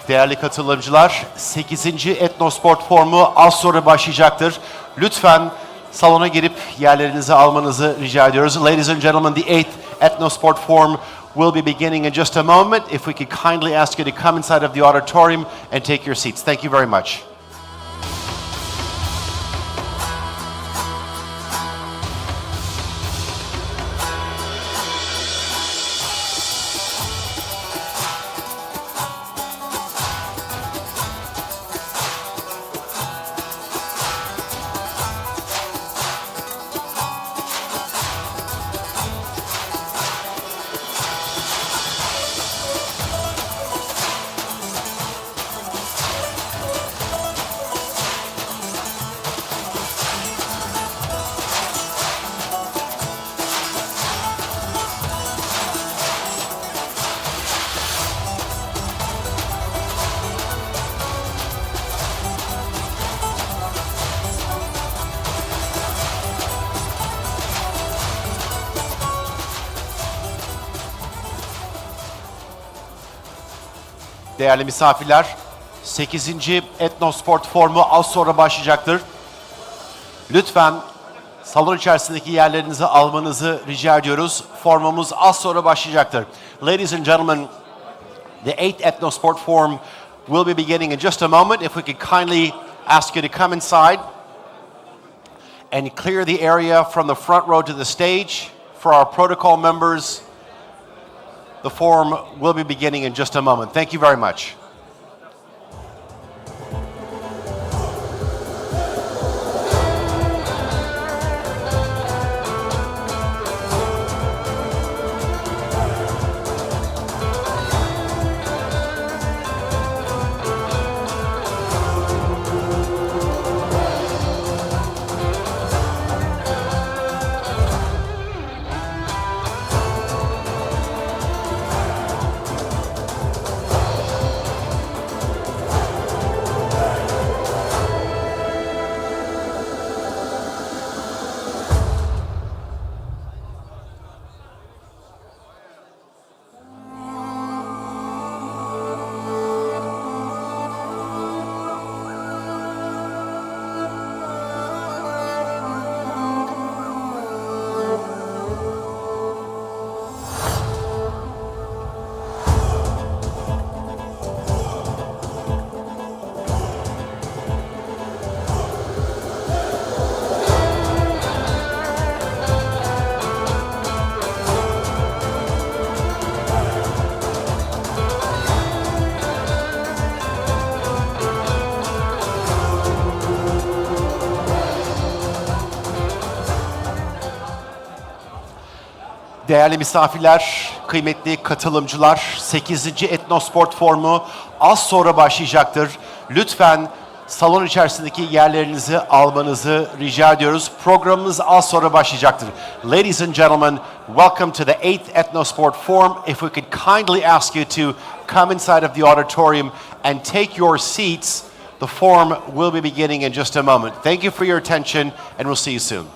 Değerli katılımcılar, 8. Ethnosport Forumu az sonra başlayacaktır. Lütfen salona girip yerlerinizi almanızı rica ediyoruz. Ladies and gentlemen, the 8th Ethnosport Forum will be beginning in just a moment. If we could kindly ask you to come inside of the auditorium and take your seats. Thank you very much. Değerli misafirler, 8. Ethnosport Forumu az sonra başlayacaktır. Lütfen salon içerisindeki yerlerinizi almanızı rica ediyoruz. Forumumuz az sonra başlayacaktır. Ladies and gentlemen, the 8th Ethnosport Forum will be beginning in just a moment. If we could kindly ask you to come inside and clear the area from the front row to the stage for our protocol members. The forum will be beginning in just a moment. Thank you very much. Değerli misafirler, kıymetli katılımcılar, 8. Ethnosport Forumu az sonra başlayacaktır. Lütfen salon içerisindeki yerlerinizi almanızı rica ediyoruz. Programımız az sonra başlayacaktır. Ladies and gentlemen, welcome to the 8th Ethnosport Forum. If we could kindly ask you to come inside of the auditorium and take your seats, the forum will be beginning in just a moment. Thank you for your attention and we'll see you soon.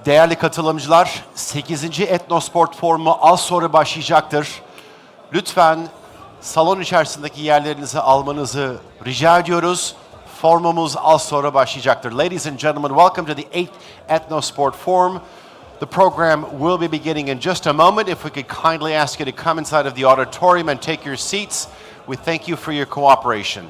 Değerli katılımcılar, 8. Ethnosport Forumu az sonra başlayacaktır. Lütfen salon içerisindeki yerlerinizi almanızı rica ediyoruz. Forumumuz az sonra başlayacaktır. Ladies and gentlemen, welcome to the 8th Ethnosport Forum. The program will be beginning in just a moment. If we could kindly ask you to come inside of the auditorium and take your seats, we thank you for your cooperation.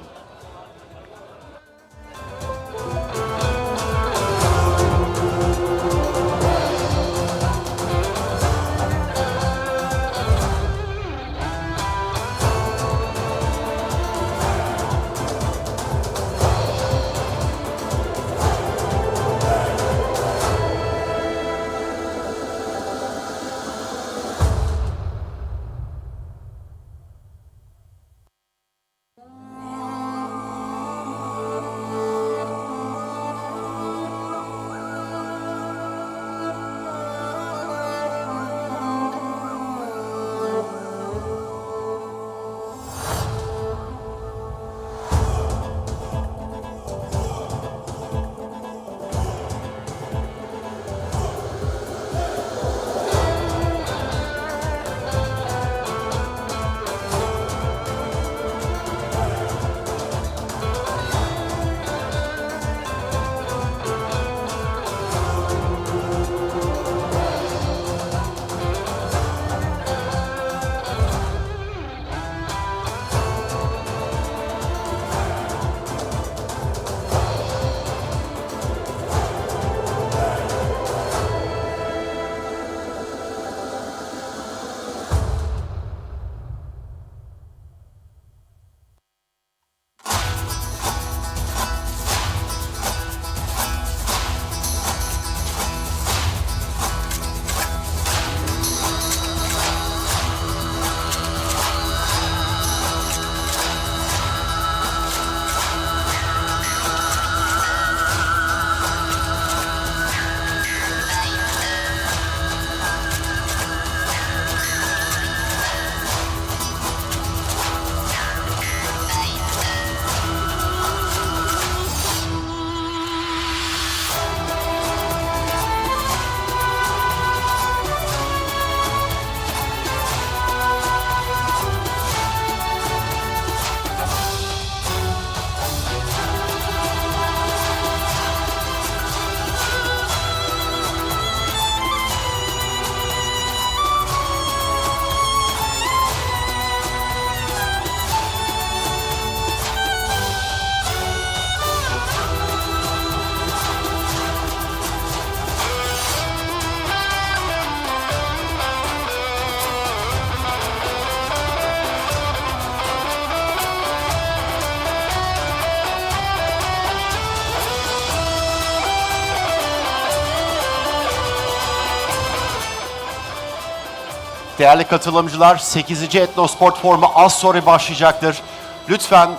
Değerli katılımcılar, 8. Ethnosport Forumu az sonra başlayacaktır. Lütfen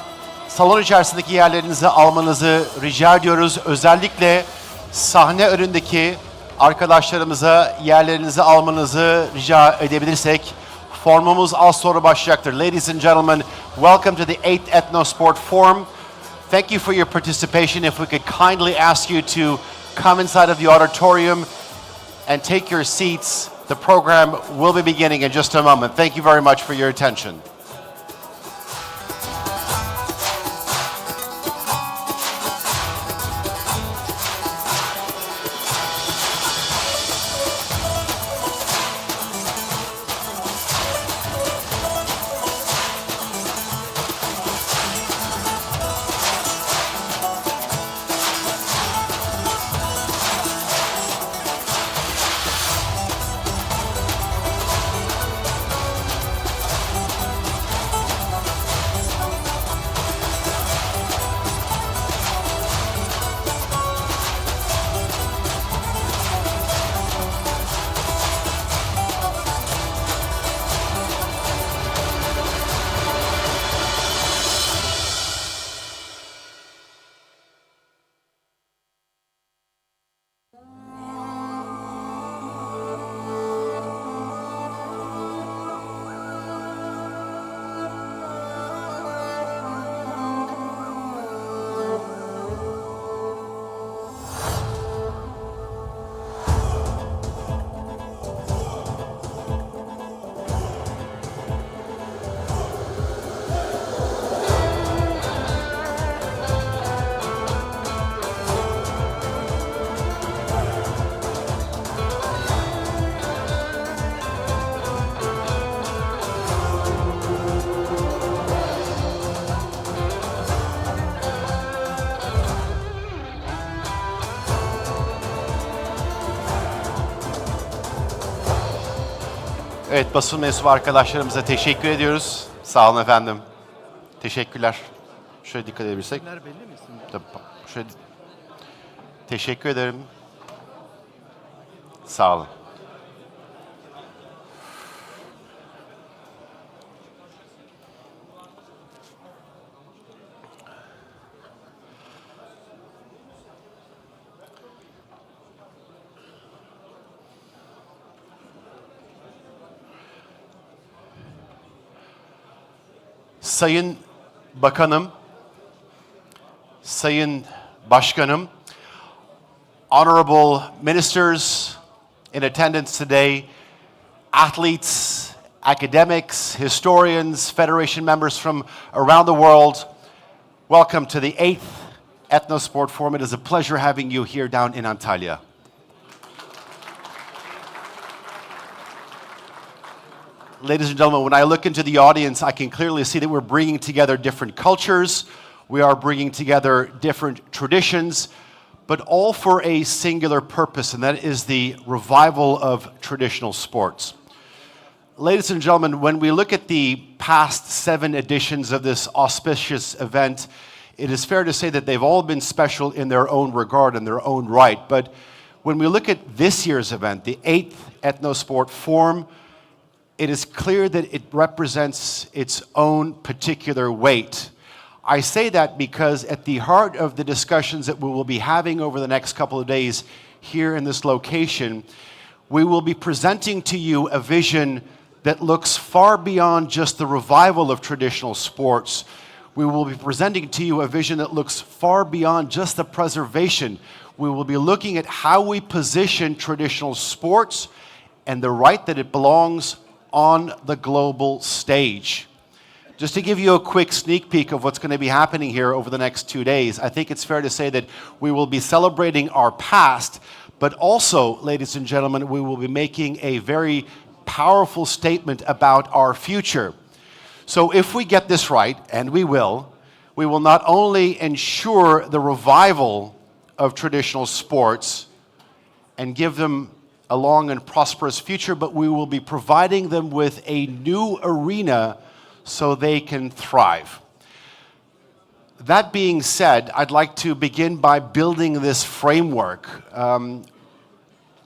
salon içerisindeki yerlerinizi almanızı rica ediyoruz. Özellikle sahne önündeki arkadaşlarımıza yerlerinizi almanızı rica edebilirsek. Forumumuz az sonra başlayacaktır. Ladies and gentlemen, welcome to the 8th Ethnosport Forum. Thank you for your participation. If we could kindly ask you to come inside of the auditorium and take your seats. The program will be beginning in just a moment. Thank you very much for your attention. Evet, basın mensubu arkadaşlarımıza teşekkür ediyoruz. Sağ olun efendim. Teşekkürler. Şöyle dikkat edebilirsek. Tabii, şöyle. Teşekkür ederim. Sağ olun. Sayın Bakanım, Sayın Başkanım, honorable ministers in attendance today, athletes, academics, historians, federation members from around the world, welcome to the 8th Ethnosport Forum. It is a pleasure having you here down in Antalya. Ladies and gentlemen, when I look into the audience, I can clearly see that we're bringing together different cultures, we are bringing together different traditions, but all for a singular purpose, and that is the revival of traditional sports. Ladies and gentlemen, when we look at the past 7 editions of this auspicious event, it is fair to say that they've all been special in their own regard and their own right. But when we look at this year's event, the 8th Ethnosport Forum, it is clear that it represents its own particular weight. I say that because at the heart of the discussions that we will be having over the next couple of days here in this location, we will be presenting to you a vision that looks far beyond just the revival of traditional sports. We will be presenting to you a vision that looks far beyond just the preservation. We will be looking at how we position traditional sports and the right that it belongs on the global stage. Just to give you a quick sneak peek of what's going to be happening here over the next 2 days, I think it's fair to say that we will be celebrating our past, but also, ladies and gentlemen, we will be making a very powerful statement about our future. So if we get this right, and we will not only ensure the revival of traditional sports and give them a long and prosperous future, but we will be providing them with a new arena so they can thrive. That being said, I'd like to begin by building this framework.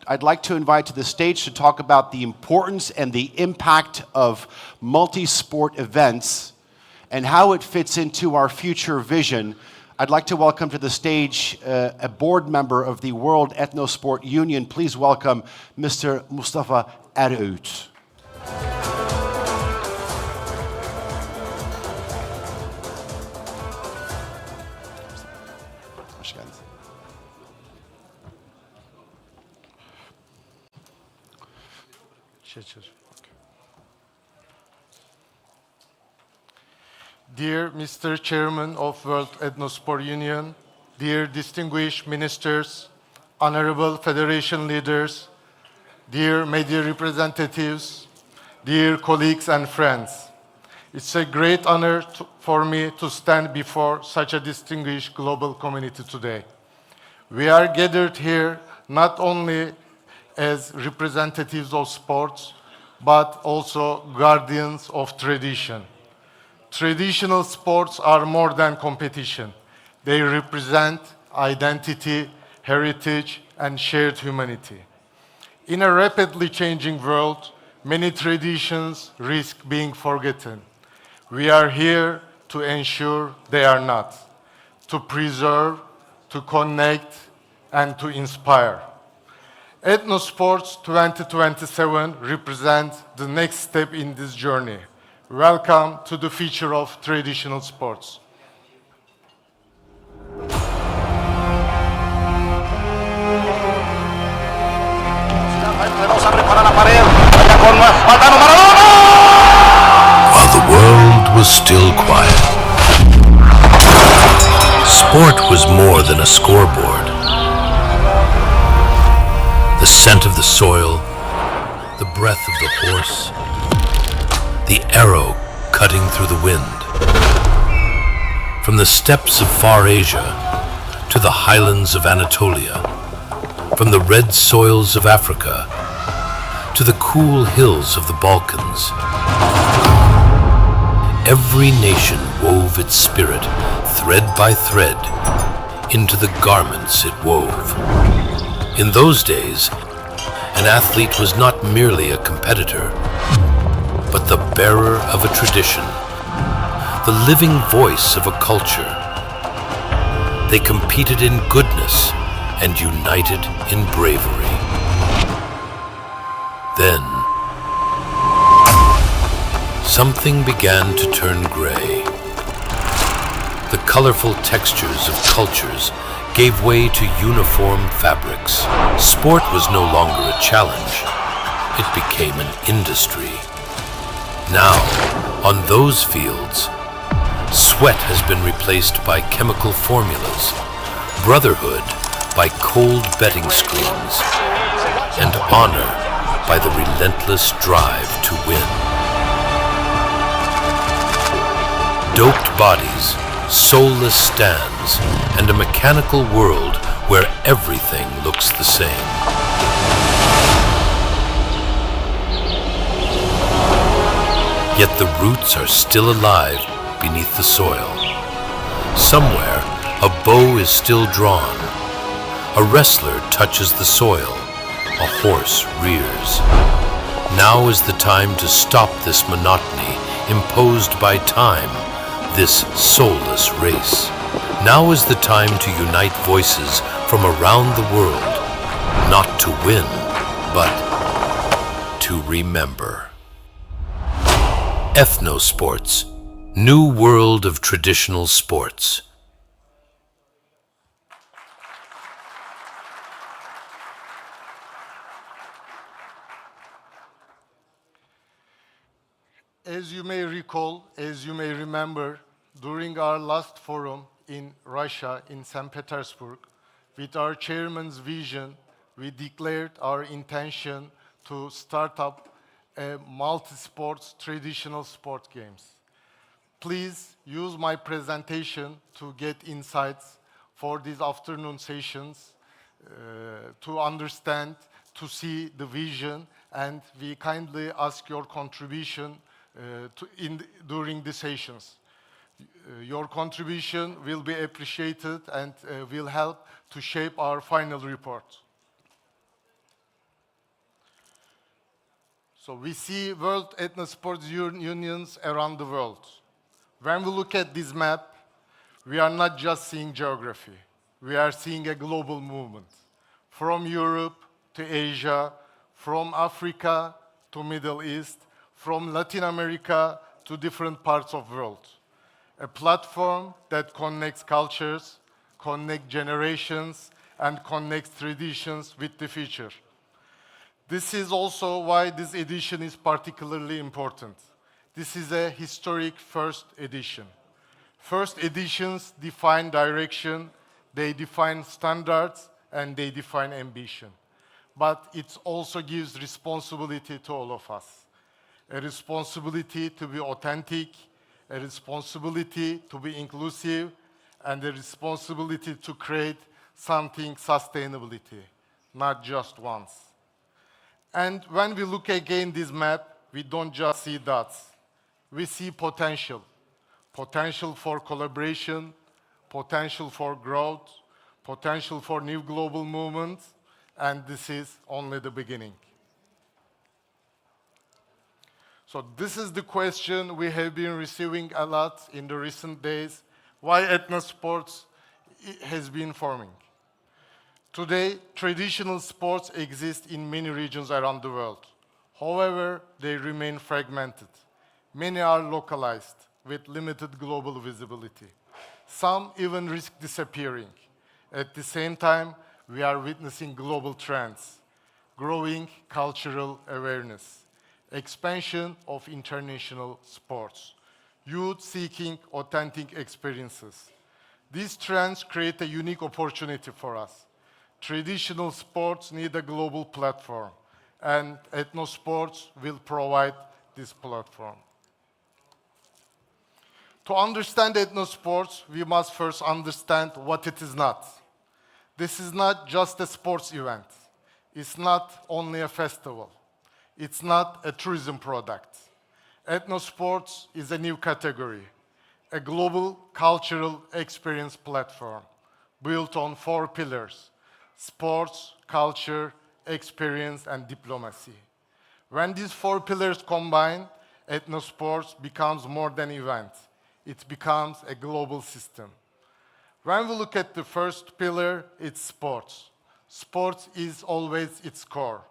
I'd like to invite to the stage to talk about the importance and the impact of multi-sport events and how it fits into our future vision. I'd like to welcome to the stage a board member of the World Ethnosport Union. Please welcome Mr. Mustafa Eröğüt. Hoş geldiniz. Dear Mr. Chairman of World Ethnosport Union, dear distinguished ministers, honorable federation leaders, dear media representatives, dear colleagues and friends, it's a great honor for me to stand before such a distinguished global community today. We are gathered here not only as representatives of sports, but also guardians of tradition. Traditional sports are more than competition. They represent identity, heritage, and shared humanity. In a rapidly changing world, many traditions risk being forgotten. We are here to ensure they are not, to preserve, to connect, and to inspire. Ethnosports 2027 represents the next step in this journey. Welcome to the future of traditional sports. While the world was still quiet, sport was more than a scoreboard. The scent of the soil, the breath of the horse, the arrow cutting through the wind. From the steppes of far Asia to the highlands of Anatolia, from the red soils of Africa to the cool hills of the Balkans. Every nation wove its spirit, thread by thread, into the garments it wove. In those days, an athlete was not merely a competitor, but the bearer of a tradition, the living voice of a culture. They competed in goodness and united in bravery. Then, something began to turn gray. The colorful textures of cultures gave way to uniform fabrics. Sport was no longer a challenge. It became an industry. Now, on those fields, sweat has been replaced by chemical formulas, brotherhood by cold betting screens, and honor by the relentless drive to win. Doped bodies, soulless stands, and a mechanical world where everything looks the same. Yet the roots are still alive beneath the soil. Somewhere, a bow is still drawn. A wrestler touches the soil. A horse rears. Now is the time to stop this monotony imposed by time, this soulless race. Now is the time to unite voices from around the world, not to win, but to remember. Ethnosports, new world of traditional sports. As you may recall, as you may remember, during our last forum in Russia, in St. Petersburg, with our chairman's vision, we declared our intention to start up a multi-sports traditional sport games. Please use my presentation to get insights for these afternoon sessions, to understand, to see the vision, and we kindly ask your contribution during the sessions. Your contribution will be appreciated and will help to shape our final report. So we see World Ethnosport Unions around the world. When we look at this map, we are not just seeing geography. We are seeing a global movement. From Europe to Asia, from Africa to Middle East, from Latin America to different parts of the world. A platform that connects cultures, connects generations, and connects traditions with the future. This is also why this edition is particularly important. This is a historic first edition. First editions define direction, they define standards, and they define ambition. But it also gives responsibility to all of us. A responsibility to be authentic, a responsibility to be inclusive, and a responsibility to create something sustainability, not just once. And when we look again this map, we don't just see dots. We see potential. Potential for collaboration, potential for growth, potential for new global movements, and this is only the beginning. So this is the question we have been receiving a lot in the recent days, why ethnosports has been forming. Today, traditional sports exist in many regions around the world. However, they remain fragmented. Many are localized with limited global visibility. Some even risk disappearing. At the same time, we are witnessing global trends, growing cultural awareness, expansion of international sports, youth seeking authentic experiences. These trends create a unique opportunity for us. Traditional sports need a global platform, and ethnosports will provide this platform. To understand ethnosports, we must first understand what it is not. This is not just a sports event. It's not only a festival. It's not a tourism product. Ethnosports is a new category, a global cultural experience platform built on 4 pillars: sports, culture, experience, and diplomacy. When these 4 pillars combine, Ethnosports becomes more than event. It becomes a global system. When we look at the first pillar, it's sports. Sports is always its core.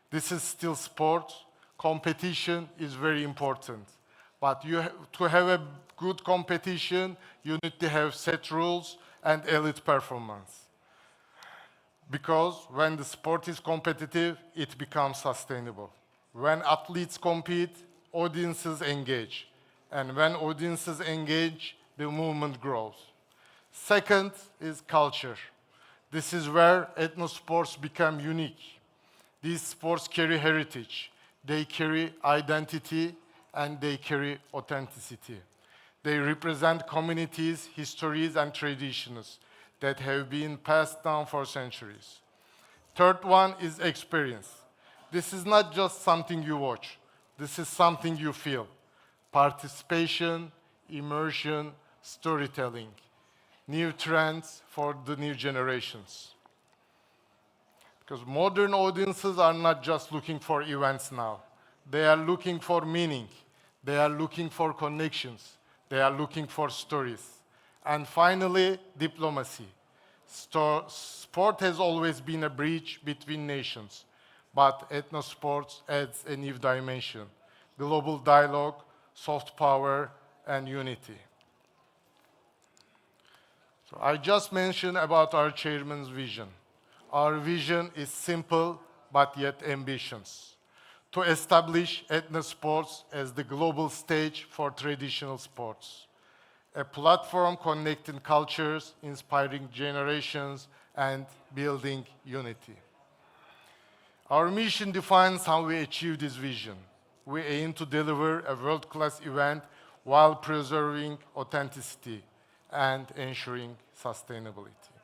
This is still sport. Competition is very important. But to have a good competition, you need to have set rules and elite performance. Because when the sport is competitive, it becomes sustainable. When athletes compete, audiences engage. And when audiences engage, the movement grows. Second is culture. This is where ethnosports become unique. These sports carry heritage, they carry identity, and they carry authenticity. They represent communities, histories, and traditions that have been passed down for centuries. Third one is experience. This is not just something you watch. This is something you feel. Participation, immersion, storytelling. New trends for the new generations. Because modern audiences are not just looking for events now. They are looking for meaning. They are looking for connections. They are looking for stories. And finally, diplomacy. Sport has always been a bridge between nations, but ethnosports adds a new dimension: global dialogue, soft power, and unity. So I just mentioned about our chairman's vision. Our vision is simple but yet ambitious: to establish ethnosports as the global stage for traditional sports, a platform connecting cultures, inspiring generations, and building unity. Our mission defines how we achieve this vision. We aim to deliver a world-class event while preserving authenticity and ensuring sustainability.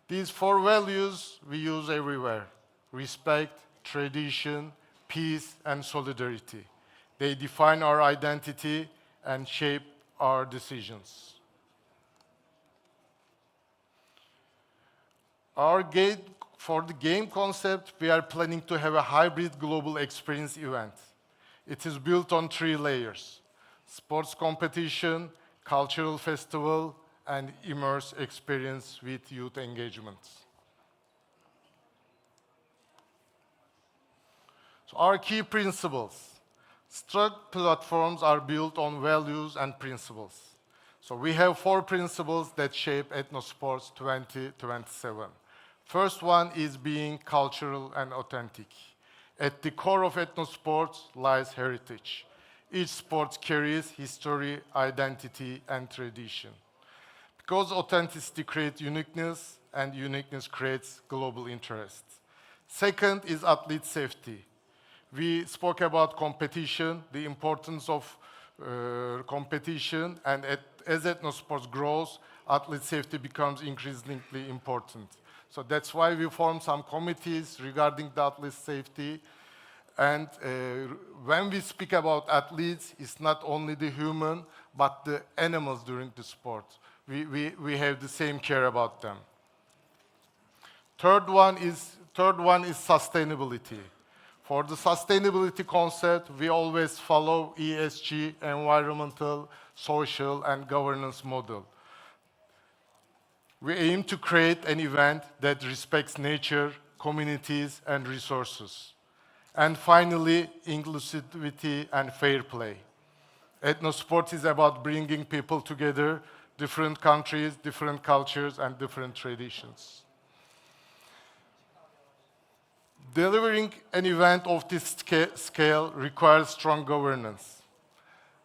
These 4 values we use everywhere: respect, tradition, peace, and solidarity. They define our identity and shape our decisions. For the game concept, we are planning to have a hybrid global experience event. It is built on 3 layers: sports competition, cultural festival, and immerse experience with youth engagements. So our key principles. Struct platforms are built on values and principles. So we have 4 principles that shape Ethnosports 2027. First one is being cultural and authentic. At the core of Ethnosports lies heritage. Each sport carries history, identity, and tradition. Because authenticity creates uniqueness, and uniqueness creates global interest. Second is athlete safety. We spoke about competition, the importance of competition, and as Ethnosports grows, athlete safety becomes increasingly important. So that's why we formed some committees regarding the athlete safety. And when we speak about athletes, it's not only the human, but the animals during the sport. We have the same care about them. Third one is sustainability. For the sustainability concept, we always follow ESG, environmental, social, and governance model. We aim to create an event that respects nature, communities, and resources. And finally, inclusivity and fair play. Ethnosport is about bringing people together, different countries, different cultures, and different traditions. Delivering an event of this scale requires strong governance.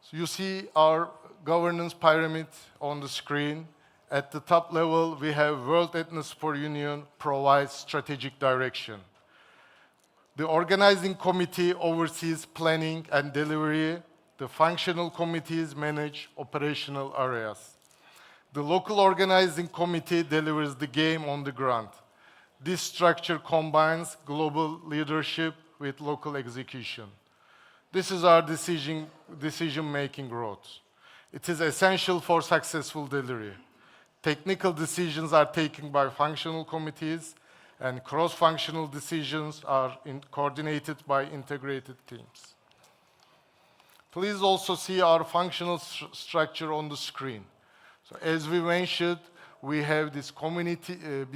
So you see our governance pyramid on the screen. At the top level, we have World Ethnosport Union provides strategic direction. The organizing committee oversees planning and delivery. The functional committees manage operational areas. The local organizing committee delivers the game on the ground. This structure combines global leadership, with local execution. This is our decision-making road. It is essential for successful delivery. Technical decisions are taken by functional committees, and cross-functional decisions are coordinated by integrated teams. Please also see our functional structure on the screen. So as we mentioned, we have these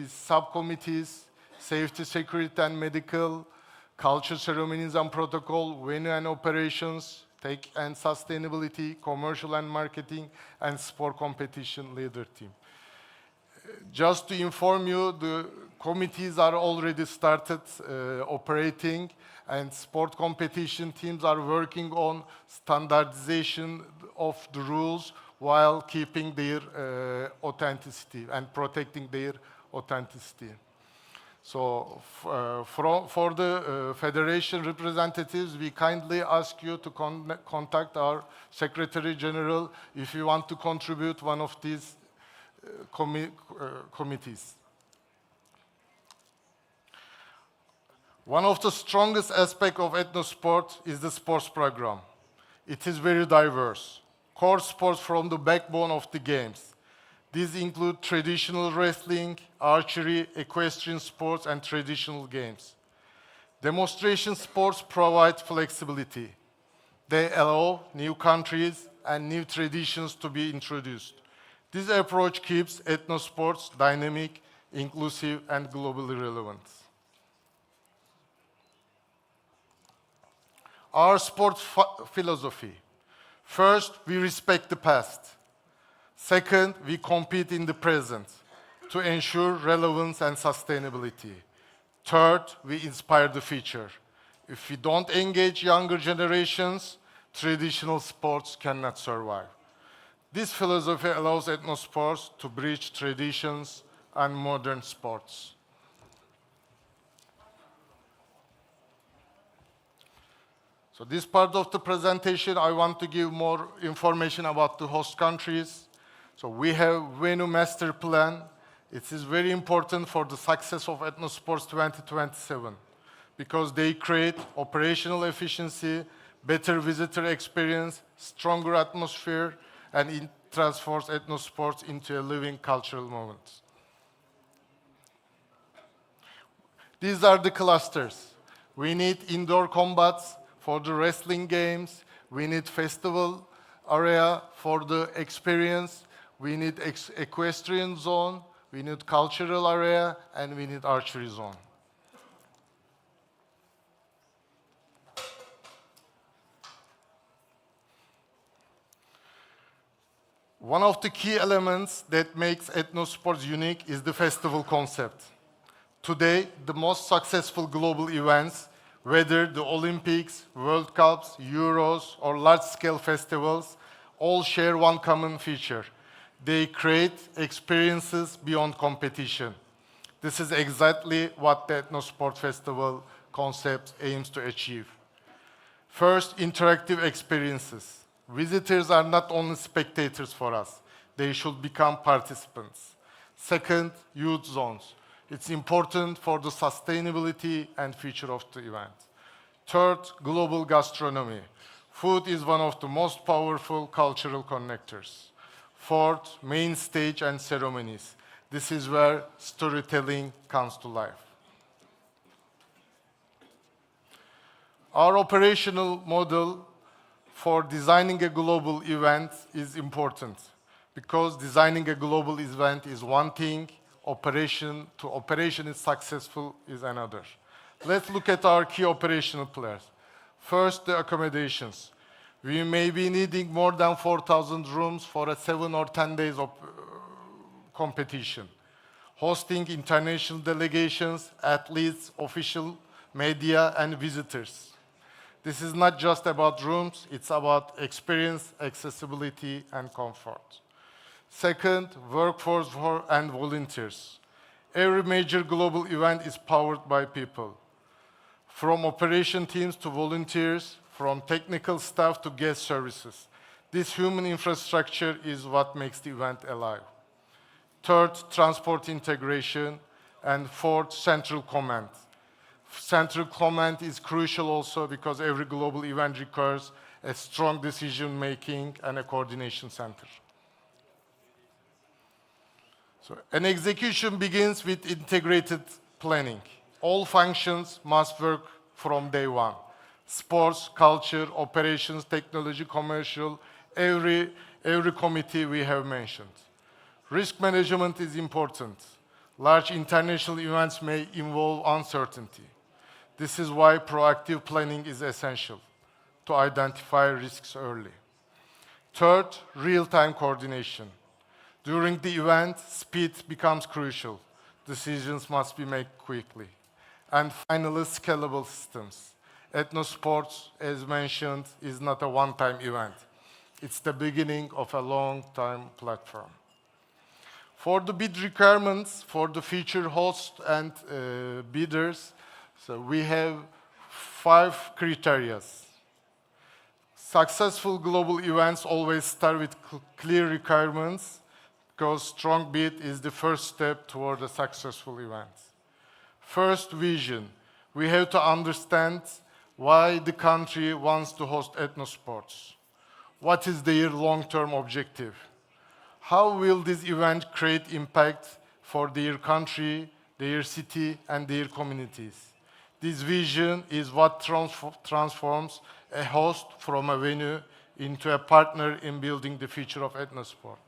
subcommittees: safety, security, and medical, culture, ceremonies and protocol, venue and operations, tech and sustainability, commercial and marketing, and sport competition leader team. Just to inform you, the committees are already started operating, and sport competition teams are working on standardization of the rules while keeping their authenticity and protecting their authenticity. So for the federation representatives, we kindly ask you to contact our Secretary General if you want to contribute one of these committees. One of the strongest aspects of Ethnosport is the sports program. It is very diverse. Core sports form the backbone of the games. These include traditional wrestling, archery, equestrian sports, and traditional games. Demonstration sports provide flexibility. They allow new countries and new traditions to be introduced. This approach keeps ethnosports dynamic, inclusive, and globally relevant. Our sport philosophy. First, we respect the past. Second, we compete in the present to ensure relevance and sustainability. Third, we inspire the future. If we don't engage younger generations, traditional sports cannot survive. This philosophy allows ethnosports to bridge traditions and modern sports. So this part of the presentation, I want to give more information about the host countries. So we have venue master plan. It is very important for the success of Ethnosports 2027 because they create operational efficiency, better visitor experience, stronger atmosphere, and it transforms Ethnosports into a living cultural moment. These are the clusters. We need indoor combats for the wrestling games. We need festival area for the experience. We need equestrian zone. We need cultural area, and we need archery zone. One of the key elements that makes Ethnosports unique is the festival concept. Today, the most successful global events, whether the Olympics, World Cups, Euros, or large-scale festivals, all share one common feature. They create experiences beyond competition. This is exactly what the Ethnosport Festival concept aims to achieve. First, interactive experiences. Visitors are not only spectators for us, they should become participants. Second, youth zones. It's important for the sustainability and future of the event. Third, global gastronomy. Food is one of the most powerful cultural connectors. Fourth, main stage and ceremonies. This is where storytelling comes to life. Our operational model for designing a global event is important because designing a global event is one thing, operation is successful is another. Let's look at our key operational pillars. First, the accommodations. We may be needing more than 4,000 rooms for a 7 or 10 days of competition. Hosting international delegations, athletes, official media, and visitors. This is not just about rooms, it's about experience, accessibility, and comfort. Second, workforce and volunteers. Every major global event is powered by people. From operation teams to volunteers, from technical staff to guest services. This human infrastructure is what makes the event alive. Third, transport integration. And fourth, central command. Central command is crucial also because every global event requires a strong decision-making and a coordination center. So an execution begins with integrated planning. All functions must work from day one. Sports, culture, operations, technology, commercial, every committee we have mentioned. Risk management is important. Large international events may involve uncertainty. This is why proactive planning is essential to identify risks early. Third, real-time coordination. During the event, speed becomes crucial. Decisions must be made quickly. And finally, scalable systems. Ethnosports, as mentioned, is not a one-time event. It's the beginning of a long-time platform. For the bid requirements for the future hosts and bidders, so we have 5 criteria. Successful global events always start with clear requirements because strong bid is the first step toward a successful event. First, vision. We have to understand why the country wants to host Ethnosports. What is their long-term objective? How will this event create impact for their country, their city, and their communities? This vision is what transforms a host from a venue into a partner in building the future of Ethnosport.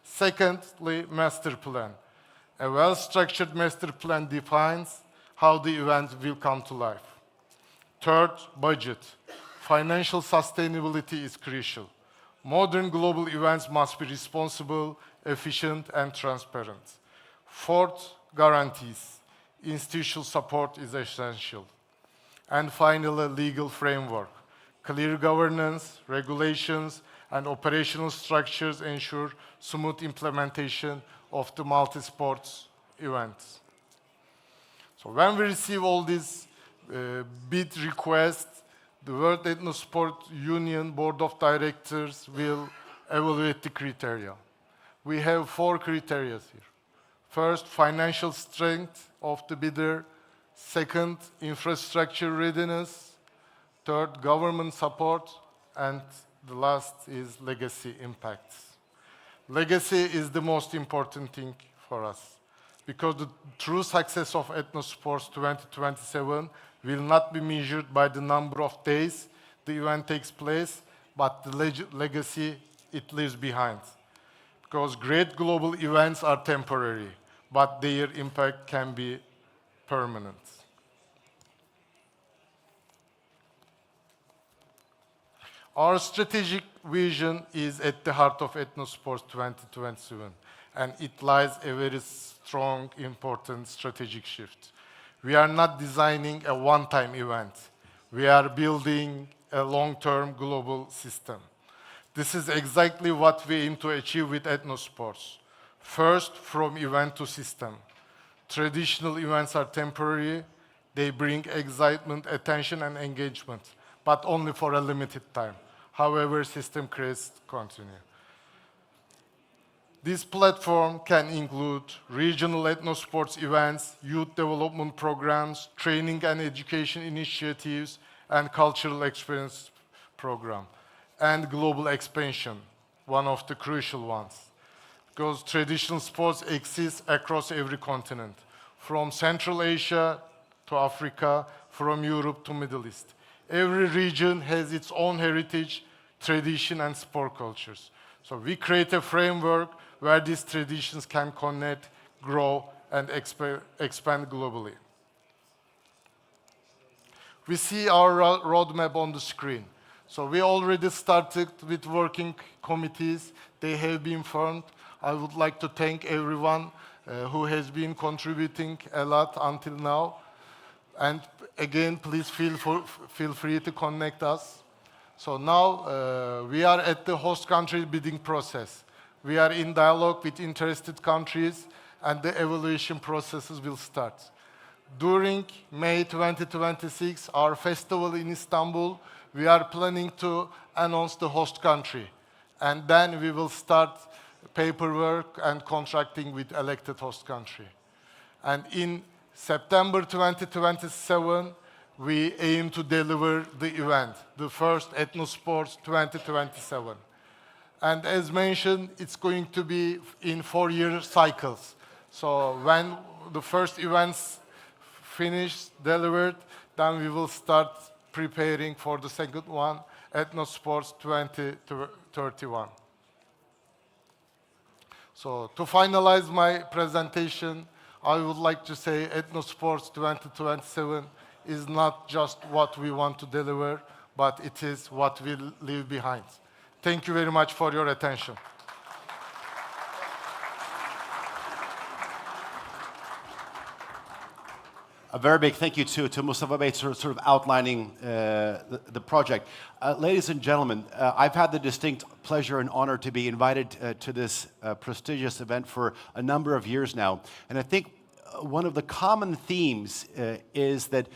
Secondly, master plan. A well-structured master plan defines how the event will come to life. Third, budget. Financial sustainability is crucial. Modern global events must be responsible, efficient, and transparent. Fourth, guarantees. Institutional support is essential. And finally, legal framework. Clear governance, regulations, and operational structures ensure smooth implementation of the multi-sports events. So when we receive all these bid requests, the World Ethnosport Union Board of Directors will evaluate the criteria. We have 4 criteria here. First, financial strength of the bidder. Second, infrastructure readiness. Third, government support. And the last is legacy impacts. Legacy is the most important thing for us because the true success of Ethnosports 2027 will not be measured by the number of days the event takes place, but the legacy it leaves behind. Because great global events are temporary, but their impact can be permanent. Our strategic vision is at the heart of Ethnosports 2027, and it lies a very strong, important strategic shift. We are not designing a one-time event. We are building a long-term global system. This is exactly what we aim to achieve with Ethnosports. First, from event to system. Traditional events are temporary. They bring excitement, attention, and engagement, but only for a limited time. However, system creates continue. This platform can include regional ethnosports events, youth development programs, training and education initiatives, and cultural experience program, and global expansion, one of the crucial ones. Because traditional sports exist across every continent, from Central Asia to Africa, from Europe to Middle East. Every region has its own heritage, tradition, and sport cultures. So we create a framework where these traditions can connect, grow, and expand globally. We see our roadmap on the screen. So we already started with working committees. They have been formed. I would like to thank everyone who has been contributing a lot until now. And again, please feel free to connect us. So now we are at the host country bidding process. We are in dialogue with interested countries, and the evaluation processes will start. During May 2026, our festival in Istanbul, we are planning to announce the host country. And then we will start paperwork and contracting with elected host country. And in September 2027, we aim to deliver the event, the first Ethnosports 2027. And as mentioned, it's going to be in 4-year cycles. So when the first events finished, delivered, then we will start preparing for the second one, Ethnosports 2031. So to finalize my presentation, I would like to say Ethnosports 2027 is not just what we want to deliver, but it is what we leave behind. Thank you very much for your attention. A very big thank you to Mustafa Bey for sort of outlining the project. Ladies and gentlemen, I've had the distinct pleasure and honor to be invited to this prestigious event for a number of years now. And I think one of the common themes is that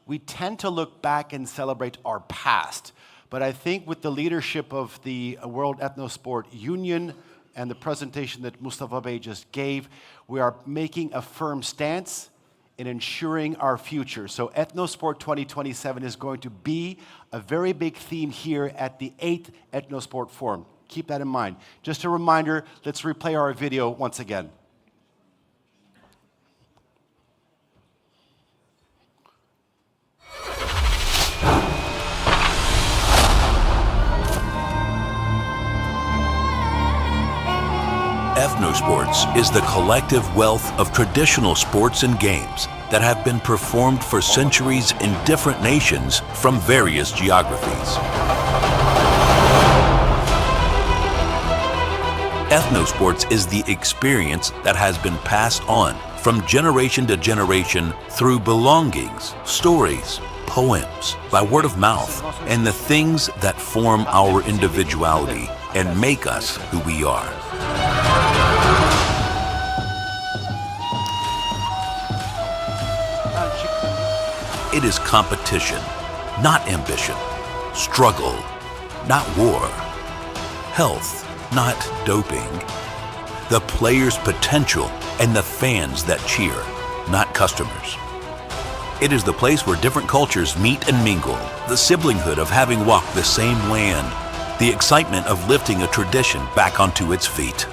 we tend to look back and celebrate our past. But I think with the leadership of the World Ethnosport Union and the presentation that Mustafa Bey just gave, we are making a firm stance in ensuring our future. So Ethnosport 2027 is going to be a very big theme here at the 8th Ethnosport Forum. Keep that in mind. Just a reminder, let's replay our video once again. Ethnosports is the collective wealth of traditional sports and games that have been performed for centuries in different nations from various geographies. Ethnosports is the experience that has been passed on from generation to generation through belongings, stories, poems, by word of mouth, and the things that form our individuality and make us who we are. It is competition, not ambition. Struggle, not war. Health, not doping. The player's potential and the fans that cheer, not customers. It is the place where different cultures meet and mingle, the siblinghood of having walked the same land, the excitement of lifting a tradition back onto its feet.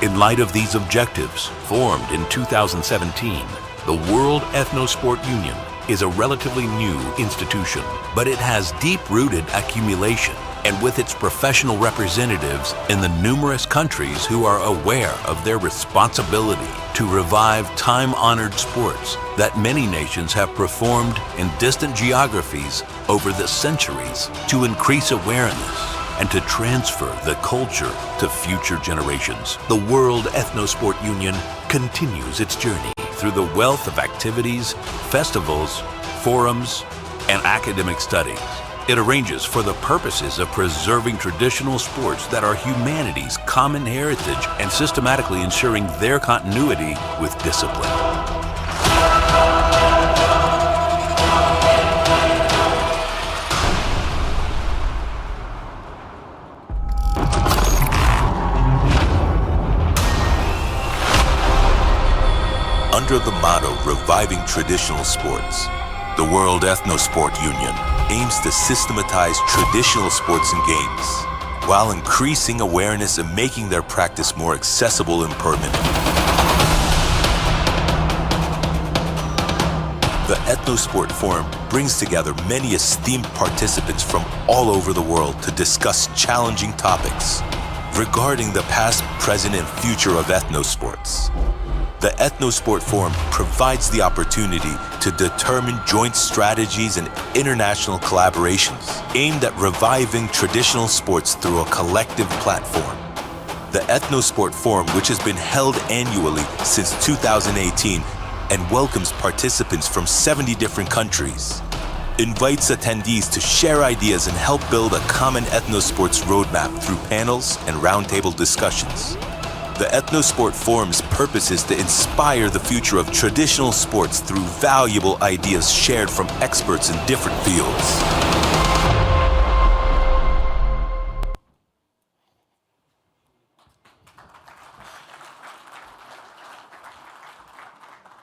In light of these objectives, formed in 2017, the World Ethnosport Union is a relatively new institution, but it has deep-rooted accumulation, and with its professional representatives in the numerous countries who are aware of their responsibility to revive time-honored sports that many nations have performed in distant geographies over the centuries to increase awareness and to transfer the culture to future generations. The World Ethnosport Union continues its journey through the wealth of activities, festivals, forums, and academic studies. It arranges for the purposes of preserving traditional sports that are humanity's common heritage and systematically ensuring their continuity with discipline. Under the motto Reviving Traditional Sports, the World Ethnosport Union aims to systematize traditional sports and games while increasing awareness and making their practice more accessible and permanent. The Ethnosport Forum brings together many esteemed participants from all over the world to discuss challenging topics regarding the past, present, and future of ethnosports. The Ethnosport Forum provides the opportunity to determine joint strategies and international collaborations aimed at reviving traditional sports through a collective platform. The Ethnosport Forum, which has been held annually since 2018 and welcomes participants from 70 different countries, invites attendees to share ideas and help build a common ethnosports roadmap through panels and roundtable discussions. The Ethnosport Forum's purpose is to inspire the future of traditional sports through valuable ideas shared from experts in different fields.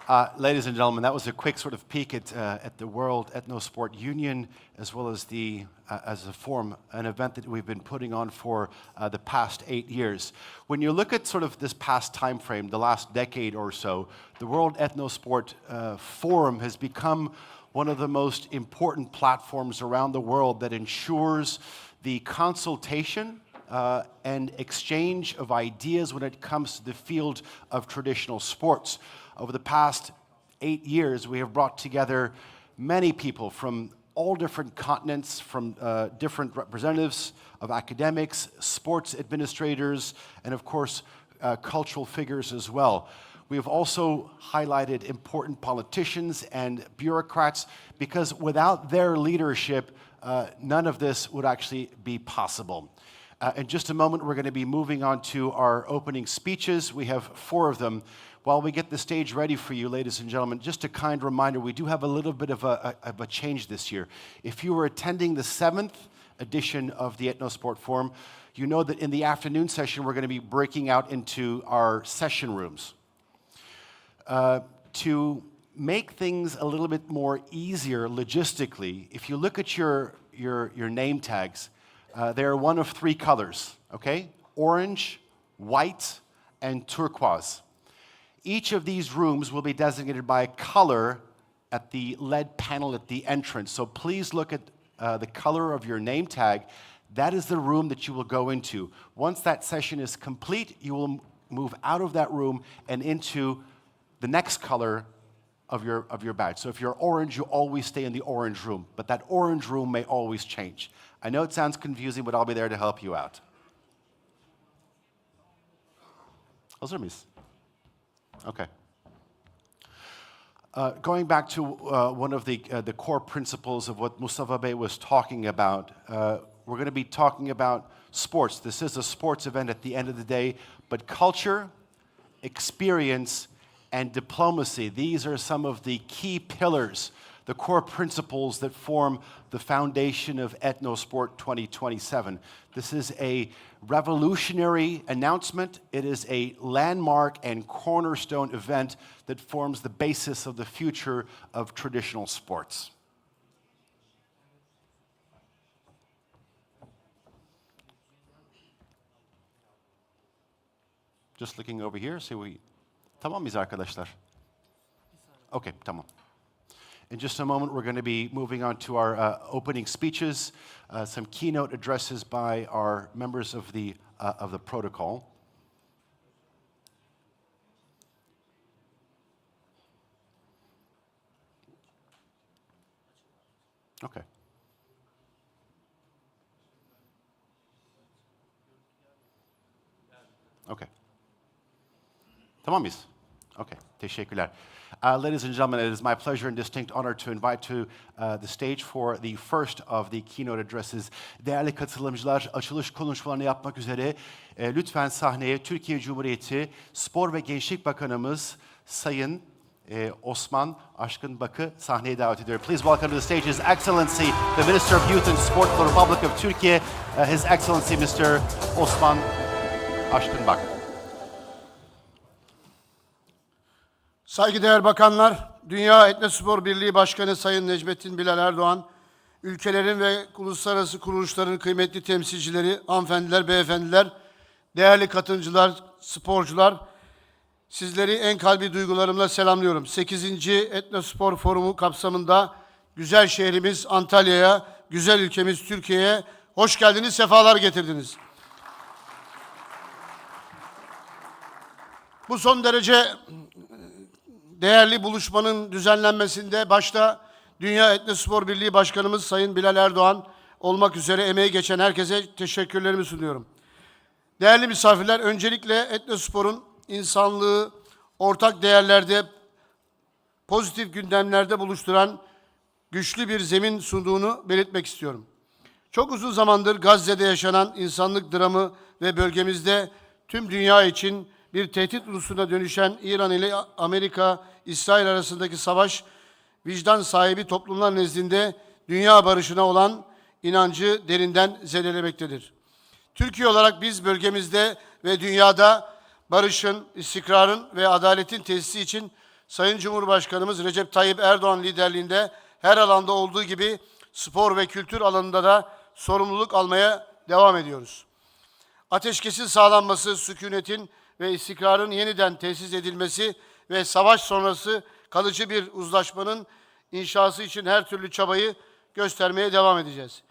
Ladies and gentlemen, that was a quick sort of peek at the World Ethnosport Union, as well as as a forum, an event that we've been putting on for the past 8 years. When you look at sort of this past time frame, the last decade or so, the World Ethnosport Forum has become one of the most important platforms around the world that ensures the consultation and exchange of ideas when it comes to the field of traditional sports. Over the past 8 years, we have brought together many people from all different continents, from different representatives of academics, sports administrators, and of course, cultural figures as well. We have also highlighted important politicians and bureaucrats because without their leadership, none of this would actually be possible. In just a moment, we're going to be moving on to our opening speeches. We have 4 of them. While we get the stage ready for you, ladies and gentlemen, just a kind reminder, we do have a little bit of a change this year. If you were attending the 7th edition of the Ethnosport Forum, you know that in the afternoon session, we're going to be breaking out into our session rooms. To make things a little bit more easier logistically, if you look at your name tags, they are one of 3 colors, okay? Orange, white, and turquoise. Each of these rooms will be designated by a color at the LED panel at the entrance. So please look at the color of your name tag. That is the room that you will go into. Once that session is complete, you will move out of that room and into the next color of your badge. So if you're orange, you always stay in the orange room, but that orange room may always change. I know it sounds confusing, but I'll be there to help you out. Hazır mıyız? Okay. Going back to one of the core principles of what Mustafa Bey was talking about, we're going to be talking about sports. This is a sports event at the end of the day, but culture, experience, and diplomacy, these are some of the key pillars, the core principles that form the foundation of Ethnosport 2027. This is a revolutionary announcement. It is a landmark and cornerstone event that forms the basis of the future of traditional sports. Just looking over here, see we... Tamam mıyız arkadaşlar? Okay, tamam. In just a moment, we're going to be moving on to our opening speeches, some keynote addresses by our members of the protocol. Okay. Okay. Tamam mıyız? Okay, teşekkürler. Ladies and gentlemen, it is my pleasure and distinct honor to invite to the stage for the first of the keynote addresses. Değerli katılımcılar, açılış konuşmalarını yapmak üzere lütfen sahneye Türkiye Cumhuriyeti Spor ve Gençlik Bakanımız Sayın Osman Aşkın Bak'ı sahneye davet ediyorum. Please welcome to the stage His Excellency, the Minister of Youth and Sport for the Republic of Turkey, His Excellency Mr. Osman Aşkın Bak. Saygıdeğer bakanlar, Dünya Etnospor Birliği Başkanı Sayın Necmettin Bilal Erdoğan, ülkelerin ve uluslararası kuruluşların kıymetli temsilcileri, hanımefendiler, beyefendiler, değerli katılımcılar, sporcular, sizleri en kalbi duygularımla selamlıyorum. 8. Ethnospor Forumu kapsamında güzel şehrimiz Antalya'ya, güzel ülkemiz Türkiye'ye hoş geldiniz, sefalar getirdiniz. Bu son derece değerli buluşmanın düzenlenmesinde başta Dünya Ethnospor Birliği Başkanımız Sayın Bilal Erdoğan olmak üzere emeği geçen herkese teşekkürlerimi sunuyorum. Değerli misafirler, öncelikle Ethnospor'un insanlığı ortak değerlerde, pozitif gündemlerde buluşturan güçlü bir zemin sunduğunu belirtmek istiyorum. Çok uzun zamandır Gazze'de yaşanan insanlık dramı ve bölgemizde tüm dünya için bir tehdit unsuruna dönüşen İran ile Amerika, İsrail arasındaki savaş, vicdan sahibi toplumlar nezdinde dünya barışına olan inancı derinden zedelemektedir. Türkiye olarak biz bölgemizde ve dünyada barışın, istikrarın ve adaletin tesisi için Sayın Cumhurbaşkanımız Recep Tayyip Erdoğan liderliğinde her alanda olduğu gibi spor ve kültür alanında da sorumluluk almaya devam ediyoruz. Ateşkesin sağlanması, sükunetin ve istikrarın yeniden tesis edilmesi ve savaş sonrası kalıcı bir uzlaşmanın inşası için her türlü çabayı göstermeye devam edeceğiz.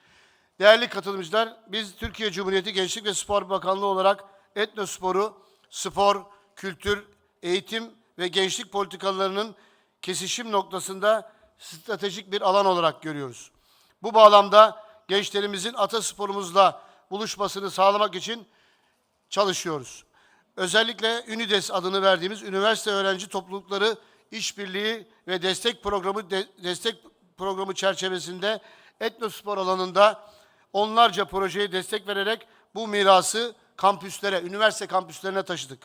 Değerli katılımcılar, biz Türkiye Cumhuriyeti Gençlik ve Spor Bakanlığı olarak etnosporu, spor, kültür, eğitim ve gençlik politikalarının kesişim noktasında stratejik bir alan olarak görüyoruz. Bu bağlamda gençlerimizin atasporumuzla buluşmasını sağlamak için çalışıyoruz. Özellikle UNİDES adını verdiğimiz üniversite öğrenci toplulukları işbirliği ve destek programı çerçevesinde etnospor alanında onlarca projeye destek vererek bu mirası kampüslere, üniversite kampüslerine taşıdık.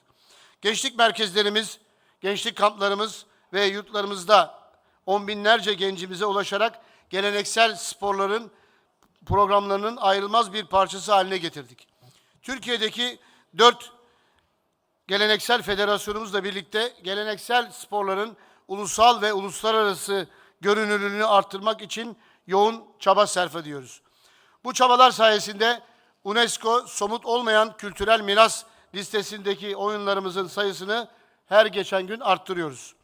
Gençlik merkezlerimiz, gençlik kamplarımız ve yurtlarımızda on binlerce gencimize ulaşarak geleneksel sporların programlarının ayrılmaz bir parçası haline getirdik. Türkiye'deki 4 geleneksel federasyonumuzla birlikte geleneksel sporların ulusal ve uluslararası görünürlüğünü arttırmak için yoğun çaba sarf ediyoruz. Bu çabalar sayesinde UNESCO somut olmayan kültürel miras listesindeki oyunlarımızın sayısını her geçen gün arttırıyoruz.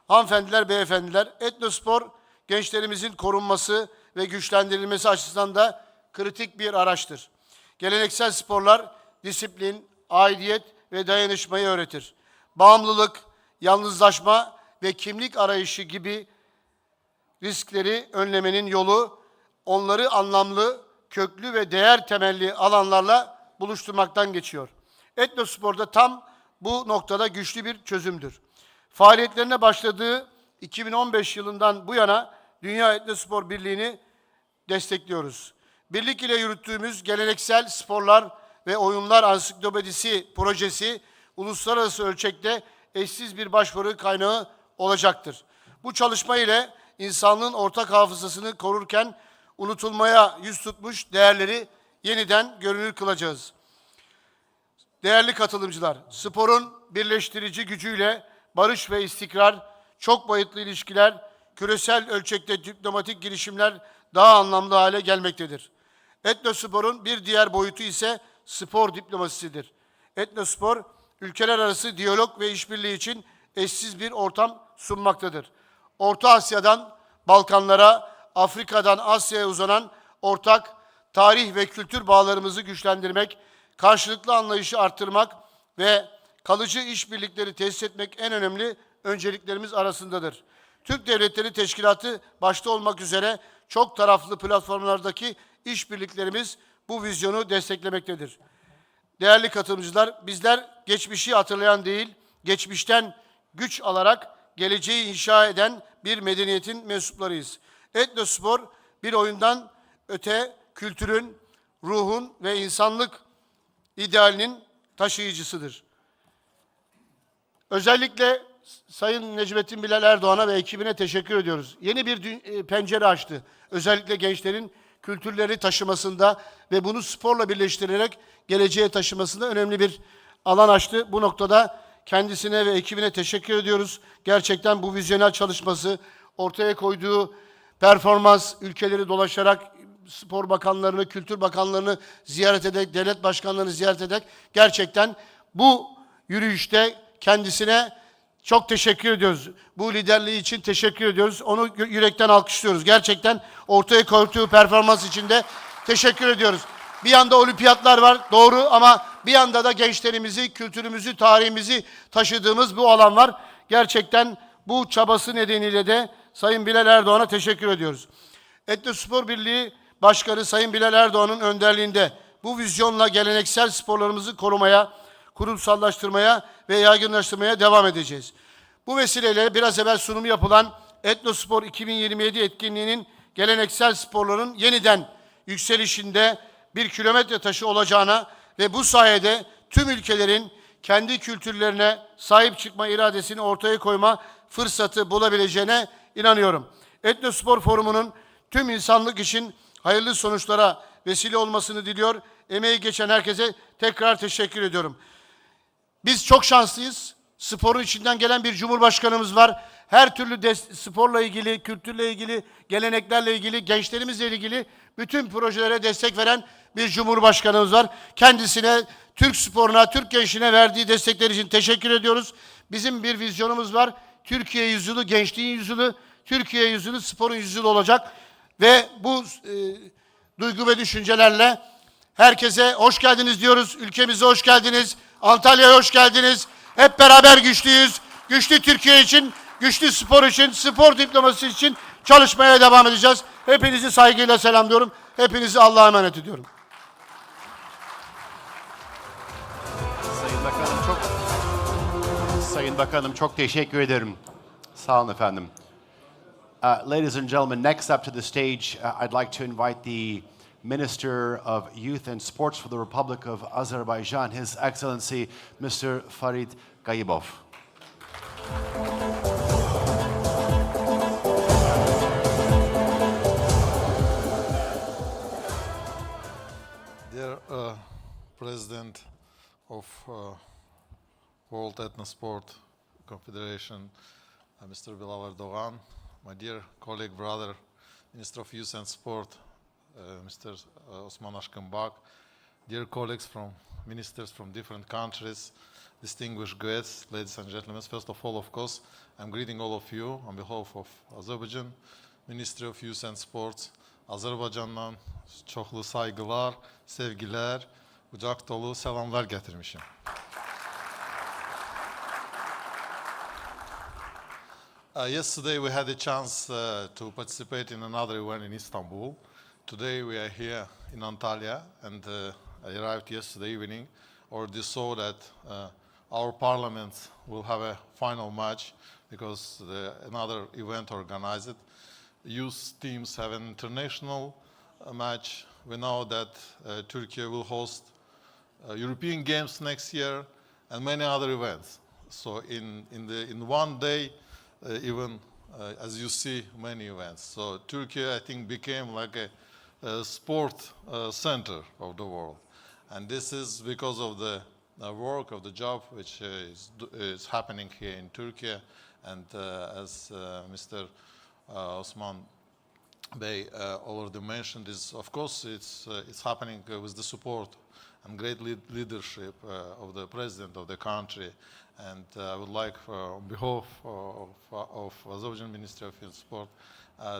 Hanımefendiler, beyefendiler, etnospor gençlerimizin korunması ve güçlendirilmesi açısından da kritik bir araçtır. Geleneksel sporlar disiplin, aidiyet ve dayanışmayı öğretir. Bağımlılık, yalnızlaşma ve kimlik arayışı gibi riskleri önlemenin yolu onları anlamlı, köklü ve değer temelli alanlarla buluşturmaktan geçiyor. Etnospor'da tam bu noktada güçlü bir çözümdür. Faaliyetlerine başladığı 2015 yılından bu yana Dünya Ethnospor Birliği'ni destekliyoruz. Birlik ile yürüttüğümüz geleneksel sporlar ve oyunlar ansiklopedisi projesi uluslararası ölçekte eşsiz bir başvuru kaynağı olacaktır. Bu çalışma ile insanlığın ortak hafızasını korurken unutulmaya yüz tutmuş değerleri yeniden görünür kılacağız. Değerli katılımcılar, sporun birleştirici gücüyle barış ve istikrar, çok boyutlu ilişkiler, küresel ölçekte diplomatik girişimler daha anlamlı hale gelmektedir. Etnosporun bir diğer boyutu ise spor diplomasisidir. Etnospor, ülkeler arası diyalog ve işbirliği için eşsiz bir ortam sunmaktadır. Orta Asya'dan Balkanlara, Afrika'dan Asya'ya uzanan ortak tarih ve kültür bağlarımızı güçlendirmek, karşılıklı anlayışı arttırmak ve kalıcı işbirlikleri tesis etmek en önemli önceliklerimiz arasındadır. Türk Devletleri Teşkilatı başta olmak üzere çok taraflı platformlardaki işbirliklerimiz bu vizyonu desteklemektedir. Değerli katılımcılar, bizler geçmişi hatırlayan değil, geçmişten güç alarak geleceği inşa eden bir medeniyetin mensuplarıyız. Etnospor bir oyundan öte kültürün, ruhun ve insanlık idealinin taşıyıcısıdır. Özellikle Sayın Necmettin Bilal Erdoğan'a ve ekibine teşekkür ediyoruz. Yeni bir pencere açtı. Özellikle gençlerin kültürleri taşımasında ve bunu sporla birleştirerek geleceğe taşımasında önemli bir alan açtı. Bu noktada kendisine ve ekibine teşekkür ediyoruz. Gerçekten bu vizyonel çalışması, ortaya koyduğu performans, ülkeleri dolaşarak spor bakanlarını, kültür bakanlarını ziyaret ederek, devlet başkanlarını ziyaret ederek gerçekten bu yürüyüşte kendisine çok teşekkür ediyoruz. Bu liderliği için teşekkür ediyoruz. Onu yürekten alkışlıyoruz. Gerçekten ortaya koyduğu performans için de teşekkür ediyoruz. Bir yanda olimpiyatlar var, doğru, ama bir yanda da gençlerimizi, kültürümüzü, tarihimizi taşıdığımız bu alan var. Gerçekten bu çabası nedeniyle de Sayın Bilal Erdoğan'a teşekkür ediyoruz. Etnospor Birliği Başkanı Sayın Bilal Erdoğan'ın önderliğinde bu vizyonla geleneksel sporlarımızı korumaya, kurumsallaştırmaya ve yaygınlaştırmaya devam edeceğiz. Bu vesileyle biraz evvel sunumu yapılan Ethnospor 2027 etkinliğinin geleneksel sporların yeniden yükselişinde bir kilometre taşı olacağına ve bu sayede tüm ülkelerin kendi kültürlerine sahip çıkma iradesini ortaya koyma fırsatı bulabileceğine inanıyorum. Ethnospor Forumu'nun tüm insanlık için hayırlı sonuçlara vesile olmasını diliyor. Emeği geçen herkese tekrar teşekkür ediyorum. Biz çok şanslıyız. sporun içinden gelen bir cumhurbaşkanımız var. Her türlü sporla ilgili, kültürle ilgili, geleneklerle ilgili, gençlerimizle ilgili bütün projelere destek veren bir cumhurbaşkanımız var. Kendisine, Türk sporuna, Türk gençliğine verdiği destekler için teşekkür ediyoruz. Bizim bir vizyonumuz var. Türkiye yüzyılı, gençliğin yüzyılı, Türkiye yüzyılı, sporun yüzyılı olacak. Ve bu duygu ve düşüncelerle herkese hoş geldiniz diyoruz. Ülkemize hoş geldiniz. Antalya'ya hoş geldiniz. Hep beraber güçlüyüz. Güçlü Türkiye için, güçlü spor için, spor diplomasisi için çalışmaya devam edeceğiz. Hepinizi saygıyla selamlıyorum. Hepinizi Allah'a emanet ediyorum. Sayın Bakanım çok teşekkür ederim. Sağ olun efendim. Ladies and gentlemen, next up to the stage, I'd like to invite the Minister of Youth and Sports for the Republic of Azerbaijan, His Excellency Mr. Farid Gayibov. Dear President of World Ethnosport Confederation, Mr. Bilal Erdogan, my dear colleague, brother, Minister of Youth and Sport, Mr. Osman Ashkenbak, dear colleagues from ministers from different countries, distinguished guests, ladies and gentlemen, first of all, of course, I'm greeting all of you on behalf of Azerbaijan, Ministry of Youth and Sports, Azerbaycan'dan çoklu saygılar, sevgiler, kucak dolu selamlar getirmişim. Yesterday we had a chance to participate in another event in Istanbul. Today we are here in Antalya, and I arrived yesterday evening. Already saw that our parliament will have a final match because another event organized. Youth teams have an international match. We know that Turkey will host European Games next year and many other events. So in one day, even as you see, many events. So Turkey, I think, became like a sport center of the world, and this is because of the work of the job which is happening here in Turkey. And as Mr. Osman Bey already mentioned, is of course it's happening with the support and great leadership of the president of the country. And I would like, on behalf of Azerbaijan Ministry of Youth and Sport,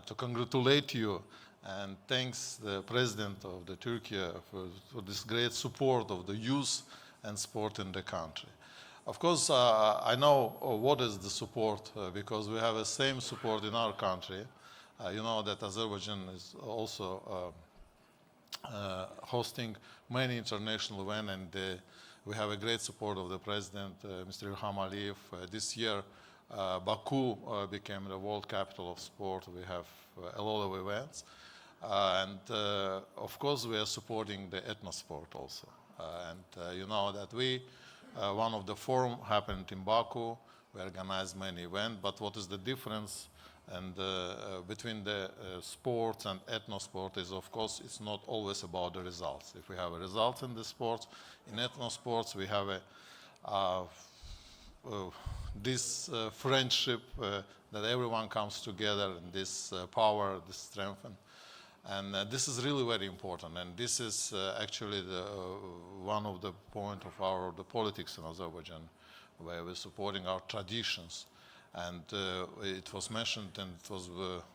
to congratulate you and thanks the president of the Turkey for this great support of the youth and sport in the country. Of course, I know what is the support because we have the same support in our country. You know that Azerbaijan is also hosting many international events, and we have a great support of the president, Mr. Ilham Aliyev. This year, Baku became the world capital of sport. We have a lot of events. And of course, we are supporting the Ethnosport also. And you know that one of the forum happened in Baku. We organized many events, but what is the difference between the sports and ethnosport is, of course, it's not always about the results. If we have a result in the sports, in ethnosports, we have this friendship that everyone comes together, and this power, this strength, and this is really very important. And this is actually one of the point of the politics in Azerbaijan, where we're supporting our traditions. And it was mentioned, and it was,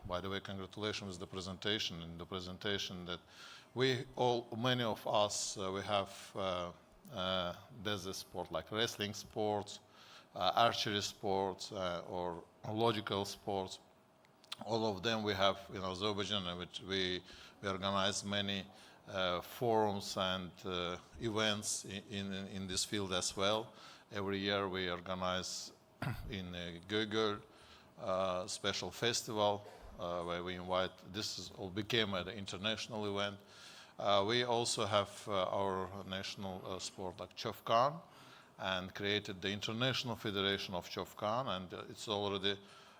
by the way, congratulations with the presentation. In the presentation, that many of us, we have there's a sport like wrestling sports, archery sports, or logical sports. All of them we have in Azerbaijan, and which we organize many forums and events in this field as well. Every year we organize in Gögöl special festival where we invite, became an international event. We also have our national sport like Chofkan, and created the International Federation of Chofkan, and it's already,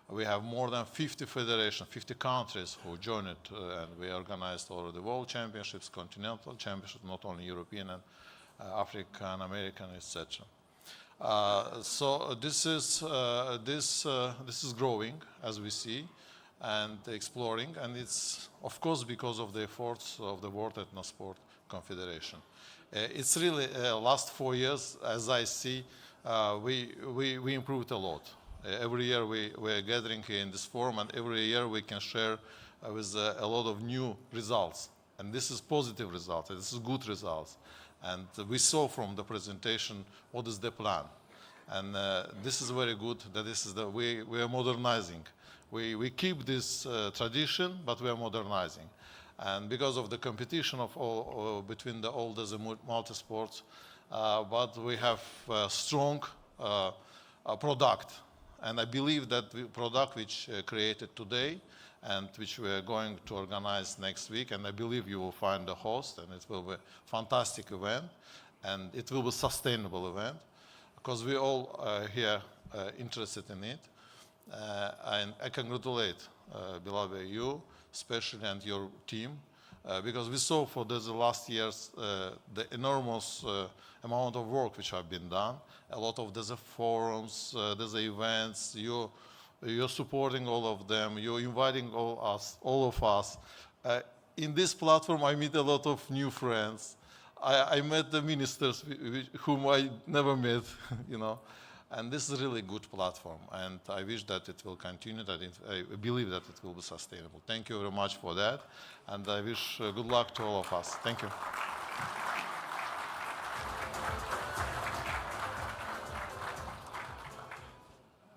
we have more than 50 federations, 50 countries who joined it, and we organized already world championships, continental championships, not only European and African, American, etc. So this is growing as we see and exploring, and it's of course because of the efforts of the World Ethnosport Confederation. It's really last 4 years, as I see, we improved a lot. Every year we're gathering here in this forum, and every year we can share with a lot of new results. And this is positive results, this is good results. And we saw from the presentation what is the plan. And this is very good, that this is the way we are modernizing. We keep this tradition, but we are modernizing. And because of the competition of between the oldest and multi-sports, but we have a strong product. And I believe that the product which created today and which we are going to organize next week, and I believe you will find a host, and it will be a fantastic event, and it will be a sustainable event, because we all are here interested in it. And I congratulate beloved you, especially, and your team, because we saw for the last years the enormous amount of work which have been done, a lot of the forums, the events, you're supporting all of them, you're inviting all of us. In this platform, I meet a lot of new friends. I met the ministers whom I never met, you know. And this is a really good platform, and I wish that it will continue, that I believe that it will be sustainable. Thank you very much for that, and I wish good luck to all of us. Thank you.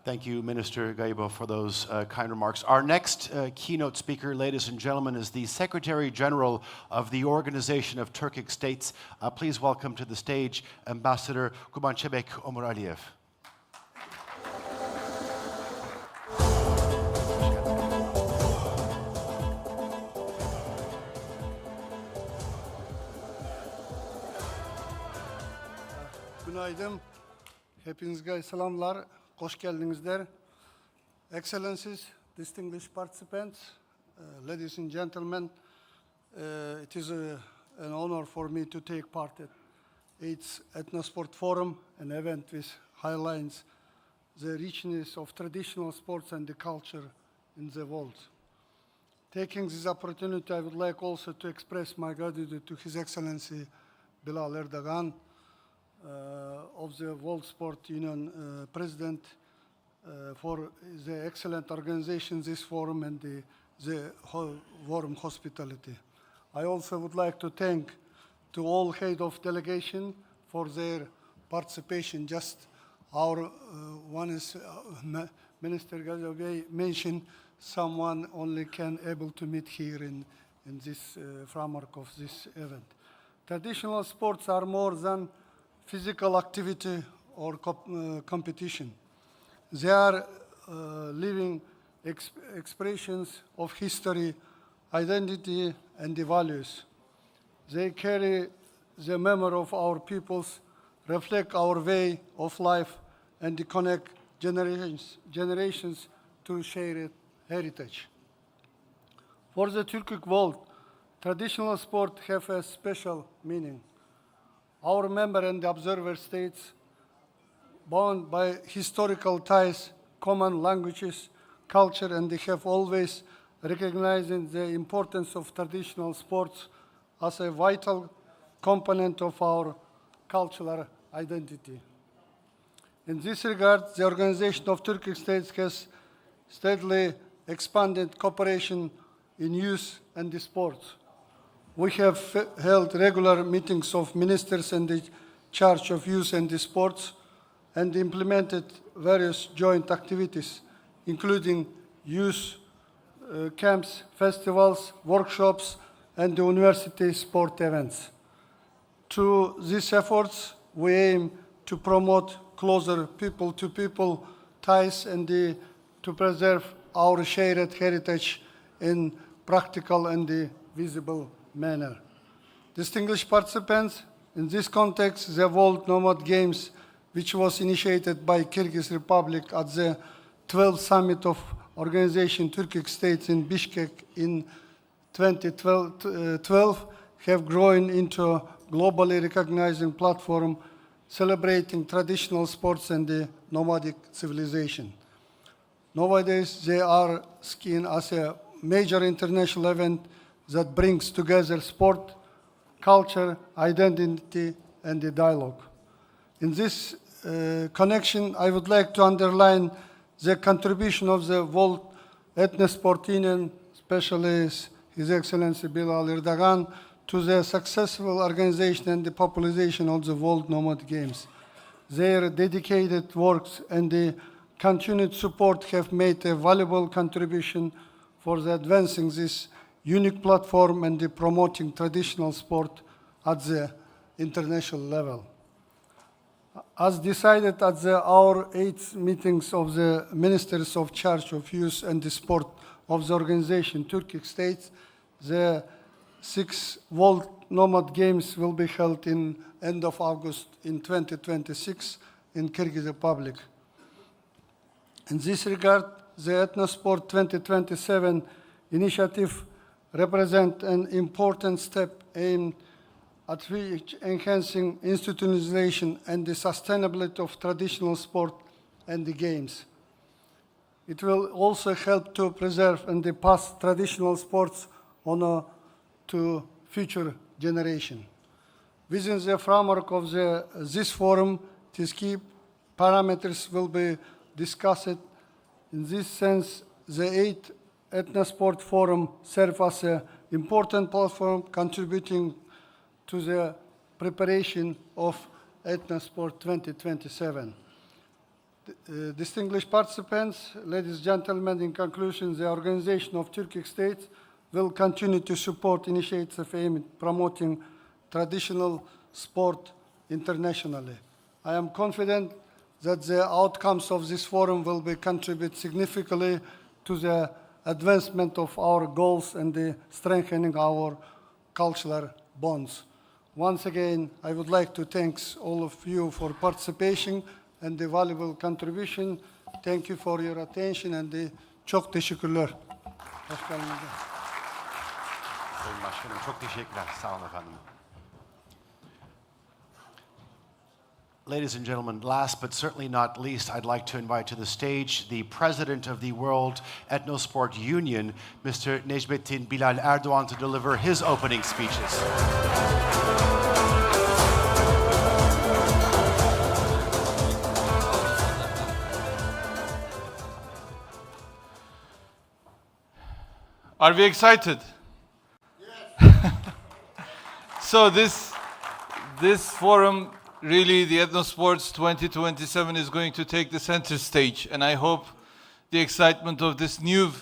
Thank you, Minister Gaibo, for those kind remarks. Our next keynote speaker, ladies and gentlemen, is the Secretary General of the Organization of Turkic States. Please welcome to the stage Ambassador Kubanchebek Omuraliyev. Günaydın. Hepinize selamlar. Hoş geldinizler. Excellencies, distinguished participants, ladies and gentlemen, it is an honor for me to take part at its Ethnosport Forum, an event which highlights the richness of traditional sports and the culture in the world. Taking this opportunity, I would like also to express my gratitude to His Excellency Bilal Erdogan, of the World Sport Union President, for the excellent organization this forum and the forum hospitality. I also would like to thank to all head of delegation for their participation. Just our one is Minister Gazabey mentioned someone only can able to meet here in this framework of this event. Traditional sports are more than physical activity or competition. They are living expressions of history, identity, and the values. They carry the memory of our peoples, reflect our way of life, and connect generations to shared heritage. For the Turkic world, traditional sports have a special meaning. Our member and observer states, bound by historical ties, common languages, culture, and they have always recognized the importance of traditional sports as a vital component of our cultural identity. In this regard, the Organization of Turkic States has steadily expanded cooperation in youth and the sports. We have held regular meetings of ministers in the charge of youth and the sports and implemented various joint activities, including youth camps, festivals, workshops, and the university sport events. Through these efforts, we aim to promote closer people-to-people ties and to preserve our shared heritage in practical and visible manner. Distinguished participants, in this context, the World Nomad Games, which was initiated by Kyrgyz Republic at the 12th Summit of Organization Turkic States in Bishkek in 2012, have grown into a globally recognizing platform celebrating traditional sports and the nomadic civilization. Nowadays, they are seen as a major international event that brings together sport, culture, identity, and the dialogue. In this connection, I would like to underline the contribution of the World Ethnosport Union, especially His Excellency Bilal Erdogan, to the successful organization and the popularization of the World Nomad Games. Their dedicated works and the continued support have made a valuable contribution for the advancing this unique platform and the promoting traditional sport at the international level. As decided at our 8th meetings of the Ministers of Charge of Youth and the Sport of the organization, Turkic states, the 6th World Nomad Games will be held in end of August in 2026 in Kyrgyz Republic. In this regard, the Ethnosport 2027 initiative represents an important step aimed at enhancing institutionalization and the sustainability of traditional sport and the games. It will also help to preserve and pass traditional sports on to future generation. Within the framework of this forum, these key parameters will be discussed. In this sense, the 8th Ethnosport Forum serves as an important platform contributing to the preparation of Ethnosport 2027. Distinguished participants, ladies and gentlemen, in conclusion, the organization of Turkic states will continue to support initiatives aimed at promoting traditional sport internationally. I am confident that the outcomes of this forum will contribute significantly to the advancement of our goals and the strengthening our cultural bonds. Once again, I would like to thank all of you for participation and the valuable contribution. Thank you for your attention and çok teşekkürler. Hoş geldiniz. Sayın Başkanım çok teşekkürler. Sağ olun efendim. Ladies and gentlemen, last but certainly not least, I'd like to invite to the stage the President of the World Ethnosport Union, Mr. Necmettin Bilal Erdoğan, to deliver his opening speeches. Are we excited? Yes. So this forum, really, the Ethnosports 2027 is going to take the center stage, and I hope the excitement of this new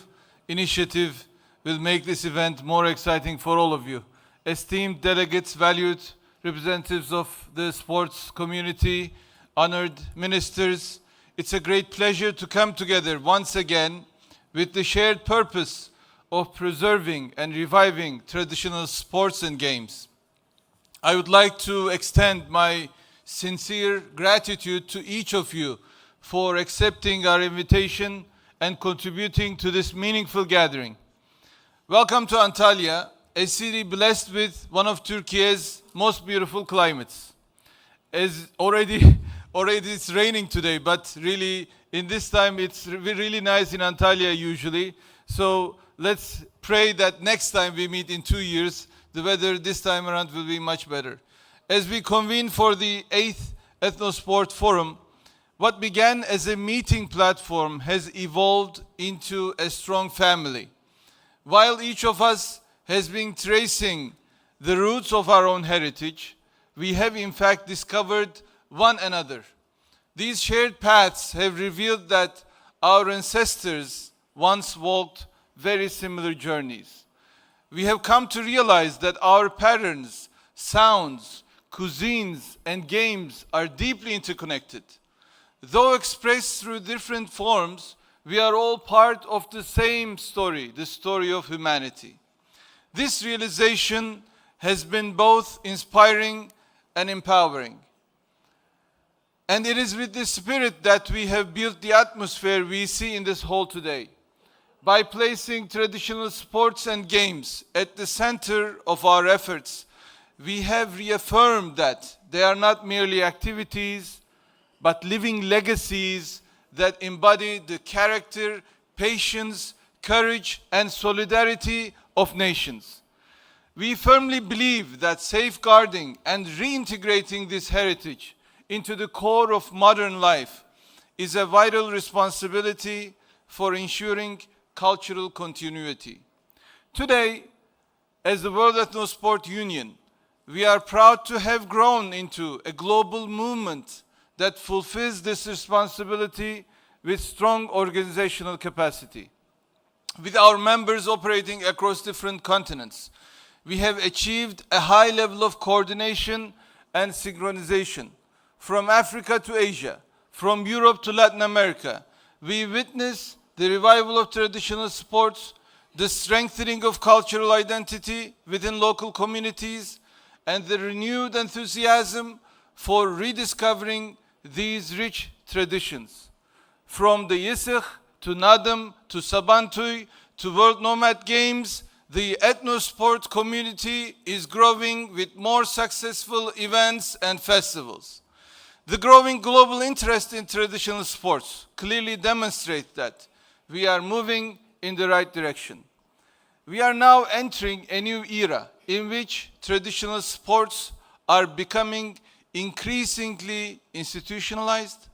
initiative will make this event more exciting for all of you. Esteemed delegates, valued representatives of the sports community, honored ministers, it's a great pleasure to come together once again with the shared purpose of preserving and reviving traditional sports and games. I would like to extend my sincere gratitude to each of you for accepting our invitation and contributing to this meaningful gathering. Welcome to Antalya, a city blessed with one of Turkey's most beautiful climates. As already it's raining today, but really in this time it's really nice in Antalya usually. So let's pray that next time we meet in 2 years, the weather this time around will be much better. As we convene for the 8th Ethnosport Forum, what began as a meeting platform has evolved into a strong family. While each of us has been tracing the roots of our own heritage, we have in fact discovered one another. These shared paths have revealed that our ancestors once walked very similar journeys. We have come to realize that our patterns, sounds, cuisines, and games are deeply interconnected. Though expressed through different forms, we are all part of the same story, the story of humanity. This realization has been both inspiring and empowering. And it is with this spirit that we have built the atmosphere we see in this hall today. By placing traditional sports and games at the center of our efforts, we have reaffirmed that they are not merely activities, but living legacies that embody the character, patience, courage, and solidarity of nations. We firmly believe that safeguarding and reintegrating this heritage into the core of modern life is a vital responsibility for ensuring cultural continuity. Today, as the World Ethnosport Union, we are proud to have grown into a global movement that fulfills this responsibility with strong organizational capacity. With our members operating across different continents, we have achieved a high level of coordination and synchronization. From Africa to Asia, from Europe to Latin America, we witness the revival of traditional sports, the strengthening of cultural identity within local communities, and the renewed enthusiasm for rediscovering these rich traditions. From the Yisich to Nadam to Sabantui to World Nomad Games, the Ethnosport community is growing with more successful events and festivals. The growing global interest in traditional sports clearly demonstrates that we are moving in the right direction. We are now entering a new era in which traditional sports are becoming increasingly institutionalized.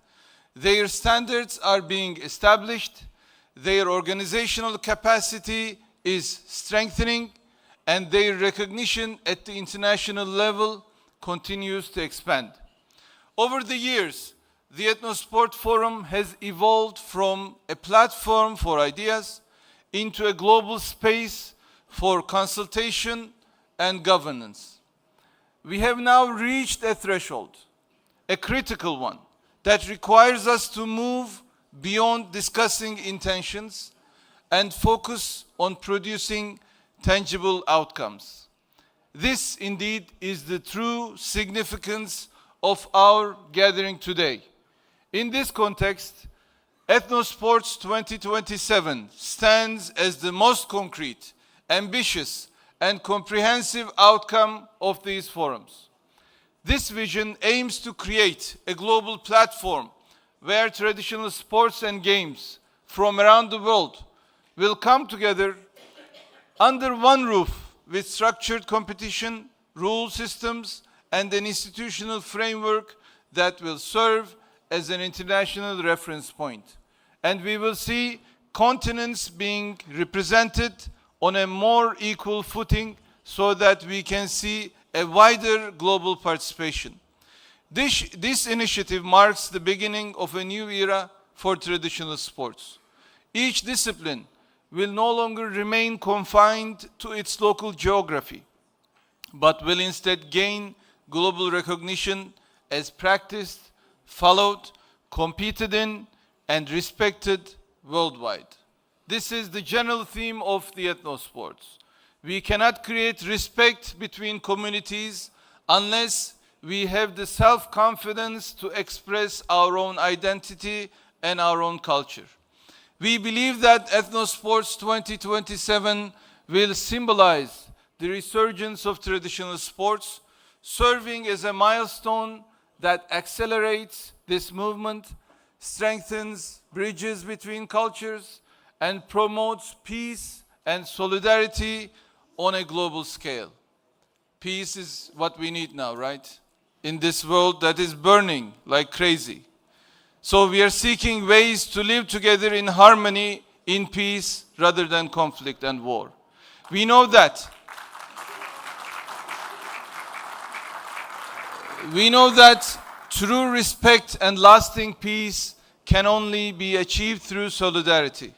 Their standards are being established, their organizational capacity is strengthening, and their recognition at the international level continues to expand. Over the years, the Ethnosport Forum has evolved from a platform for ideas into a global space for consultation and governance. We have now reached a threshold, a critical one, that requires us to move beyond discussing intentions and focus on producing tangible outcomes. This indeed is the true significance of our gathering today. In this context, Ethnosports 2027 stands as the most concrete, ambitious, and comprehensive outcome of these forums. This vision aims to create a global platform where traditional sports and games from around the world will come together under one roof with structured competition, rule systems, and an institutional framework that will serve as an international reference point. And we will see continents being represented on a more equal footing so that we can see a wider global participation. This initiative marks the beginning of a new era for traditional sports. Each discipline will no longer remain confined to its local geography, but will instead gain global recognition as practiced, followed, competed in, and respected worldwide. This is the general theme of the Ethnosports. We cannot create respect between communities unless we have the self-confidence to express our own identity and our own culture. We believe that Ethnosports 2027 will symbolize the resurgence of traditional sports, serving as a milestone that accelerates this movement, strengthens bridges between cultures, and promotes peace and solidarity on a global scale. Peace is what we need now, right? In this world that is burning like crazy. So we are seeking ways to live together in harmony, in peace, rather than conflict and war. We know that true respect and lasting peace can only be achieved through solidarity.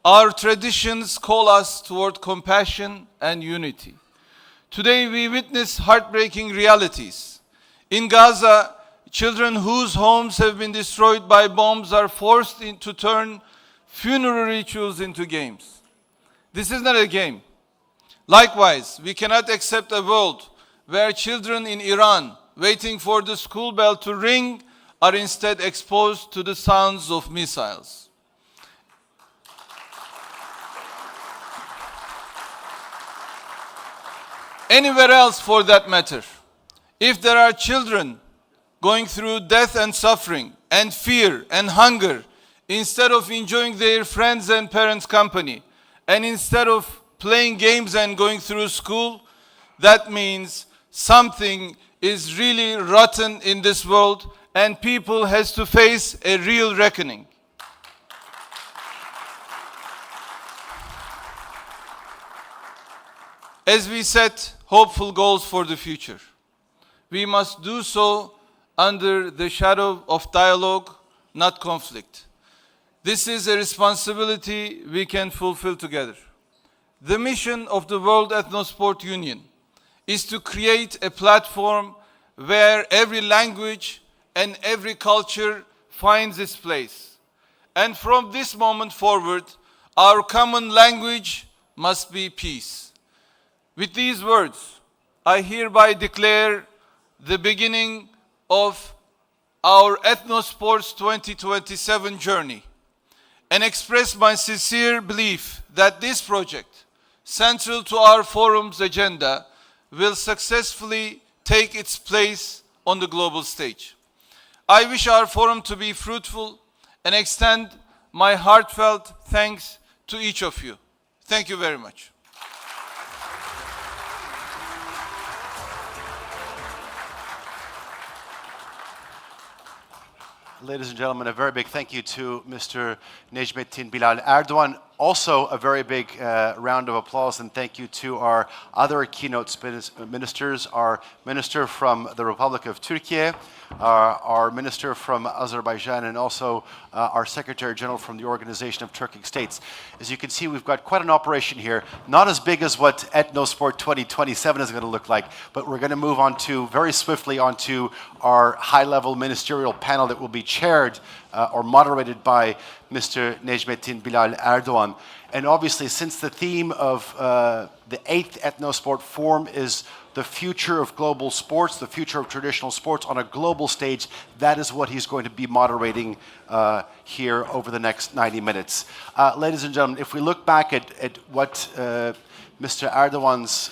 Our traditions call us toward compassion and unity. Today we witness heartbreaking realities. In Gaza, children whose homes have been destroyed by bombs are forced to turn funeral rituals into games. This is not a game. Likewise, we cannot accept a world where children in Iran, waiting for the school bell to ring, are instead exposed to the sounds of missiles. anywhere else for that matter. If there are children going through death and suffering and fear and hunger, instead of enjoying their friends and parents' company, and instead of playing games and going through school, that means something is really rotten in this world and people has to face a real reckoning. As we set hopeful goals for the future, we must do so under the shadow of dialogue, not conflict. This is a responsibility we can fulfill together. The mission of the World Ethnosport Union is to create a platform where every language and every culture finds its place. And from this moment forward, our common language must be peace. With these words, I hereby declare the beginning of our Ethnosports 2027 journey and express my sincere belief that this project, central to our forum's agenda, will successfully take its place on the global stage. I wish our forum to be fruitful and extend my heartfelt thanks to each of you. Thank you very much. Ladies and gentlemen, a very big thank you to Mr. Necmettin Bilal Erdoğan. Also, a very big round of applause and thank you to our other keynote ministers, our minister from the Republic of Turkey, our minister from Azerbaijan, and also our Secretary General from the Organization of Turkic States. As you can see, we've got quite an operation here, not as big as what Ethnosport 2027 is going to look like, but we're going to move on to, very swiftly, onto our high-level ministerial panel that will be chaired or moderated by Mr. Necmettin Bilal Erdoğan. And obviously, since the theme of the 8th Ethnosport Forum is the future of global sports, the future of traditional sports on a global stage, that is what he's going to be moderating here over the next 90 minutes. Ladies and gentlemen, if we look back at what Mr. Erdoğan's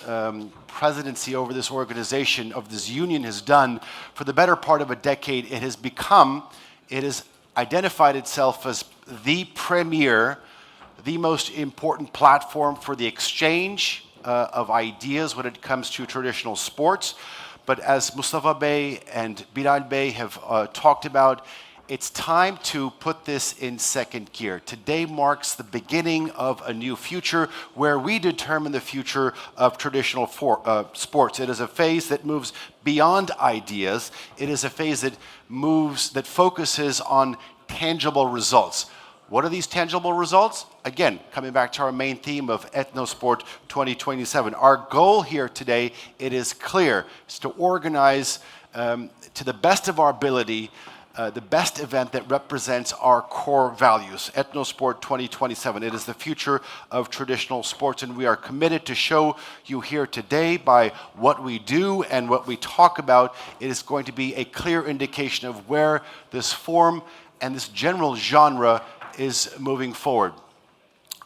presidency over this organization, of this union, has done for the better part of a decade, it has identified itself as the premier, the most important platform for the exchange of ideas when it comes to traditional sports. But as Mustafa Bey and Bilal Bey have talked about, it's time to put this in second gear. Today marks the beginning of a new future where we determine the future of traditional sports. It is a phase that moves beyond ideas. It is a phase that focuses on tangible results. What are these tangible results? Again, coming back to our main theme of Ethnosport 2027. Our goal here today, it is clear, is to organize to the best of our ability the best event that represents our core values, Ethnosport 2027. It is the future of traditional sports, and we are committed to show you here today by what we do and what we talk about. It is going to be a clear indication of where this forum and this general genre is moving forward.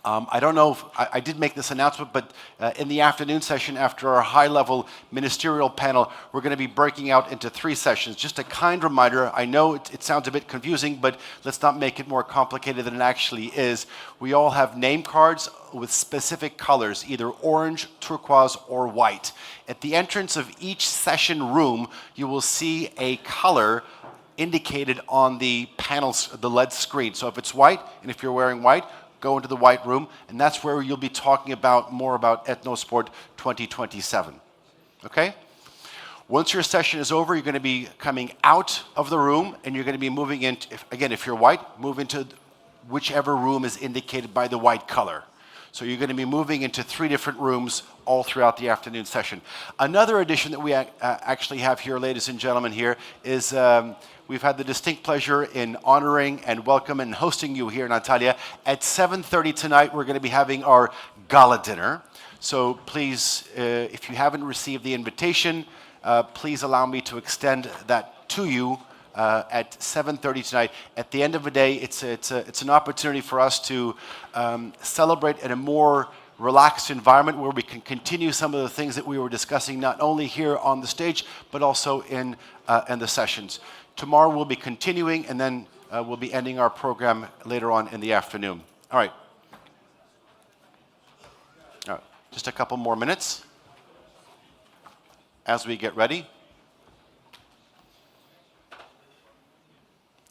I don't know if I did make this announcement, but in the afternoon session after our high-level ministerial panel, we're going to be breaking out into 3 sessions. Just a kind reminder, I know it sounds a bit confusing, but let's not make it more complicated than it actually is. We all have name cards with specific colors, either orange, turquoise, or white. At the entrance of each session room, you will see a color indicated on the panels, the LED screen. So if it's white, and if you're wearing white, go into the white room, and that's where you'll be talking about more about Ethnosport 2027. Okay? Once your session is over, you're going to be coming out of the room, and you're going to be moving into, if you're white, move into whichever room is indicated by the white color. So you're going to be moving into 3 different rooms all throughout the afternoon session. Another addition that we actually have here, ladies and gentlemen, here is we've had the distinct pleasure in honoring and welcome and hosting you here in Antalya. At 7:30 tonight, we're going to be having our gala dinner. So please, if you haven't received the invitation, please allow me to extend that to you at 7:30 tonight. At the end of the day, it's an opportunity for us to celebrate in a more relaxed environment where we can continue some of the things that we were discussing, not only here on the stage, but also in the sessions. Tomorrow we'll be continuing, and then we'll be ending our program later on in the afternoon. All right. All right. Just a couple more minutes as we get ready.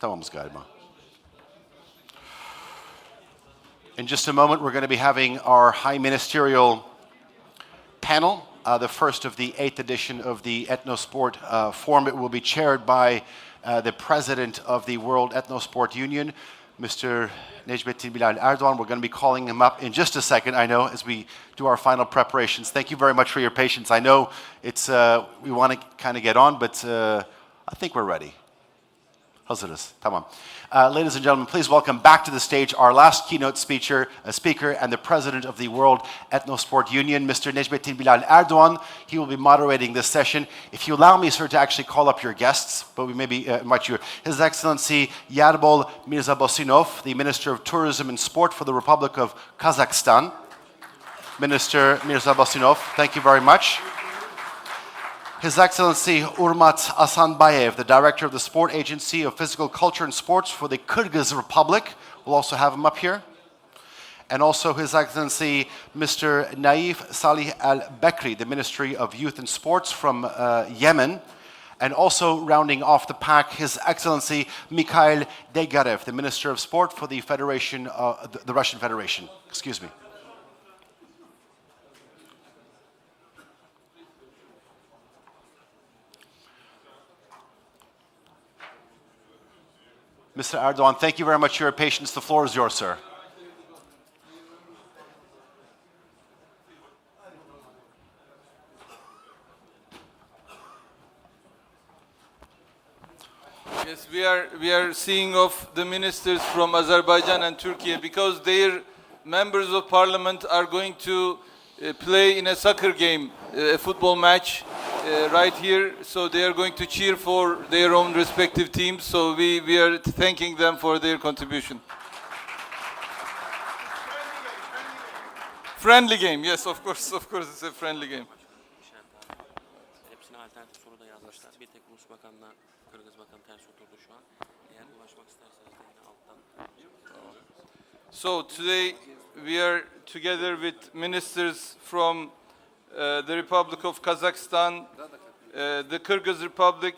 Tamamız galiba. In just a moment, we're going to be having our high ministerial panel, the first of the 8th edition of the Ethnosport Forum. It will be chaired by the president of the World Ethnosport Union, Mr. Necmettin Bilal Erdoğan. We're going to be calling him up in just a second, I know, as we do our final preparations. Thank you very much for your patience. I know it's we want to kind of get on, but I think we're ready. Hazırız. Tamam. Ladies and gentlemen, please welcome back to the stage our last keynote speaker and the president of the World Ethnosport Union, Mr. Necmettin Bilal Erdoğan. He will be moderating this session. If you allow me, sir, to actually call up your guests, but we maybe invite you. His Excellency Yerbol Mirzabosinov, the Minister of Tourism and Sport for the Republic of Kazakhstan. Minister Mirzabosinov, thank you very much. His Excellency Urmat Asanbayev, the Director of the Sport Agency of Physical Culture and Sports for the Kyrgyz Republic. We'll also have him up here. And also His Excellency Mr. Naif Salih Al-Bekri, the Ministry of Youth and Sports from Yemen. And also rounding off the pack, His Excellency Mikhail Degarev, the Minister of Sport for the Federation, the Russian Federation. Excuse me. Mr. Erdoğan, thank you very much for your patience. The floor is yours, sir. Yes, we are seeing off the ministers from Azerbaijan and Turkey because their members of parliament are going to play in a soccer game, a football match right here. So they are going to cheer for their own respective teams. So we are thanking them for their contribution. Friendly game, yes, of course, it's a friendly game. Hepsine alternatif soru da yazmışlar. Bir tek Rus bakanla Kırgız bakan ters oturdu şu an. Eğer ulaşmak isterseniz de yine alttan. So today we are together with ministers from the Republic of Kazakhstan, the Kyrgyz Republic,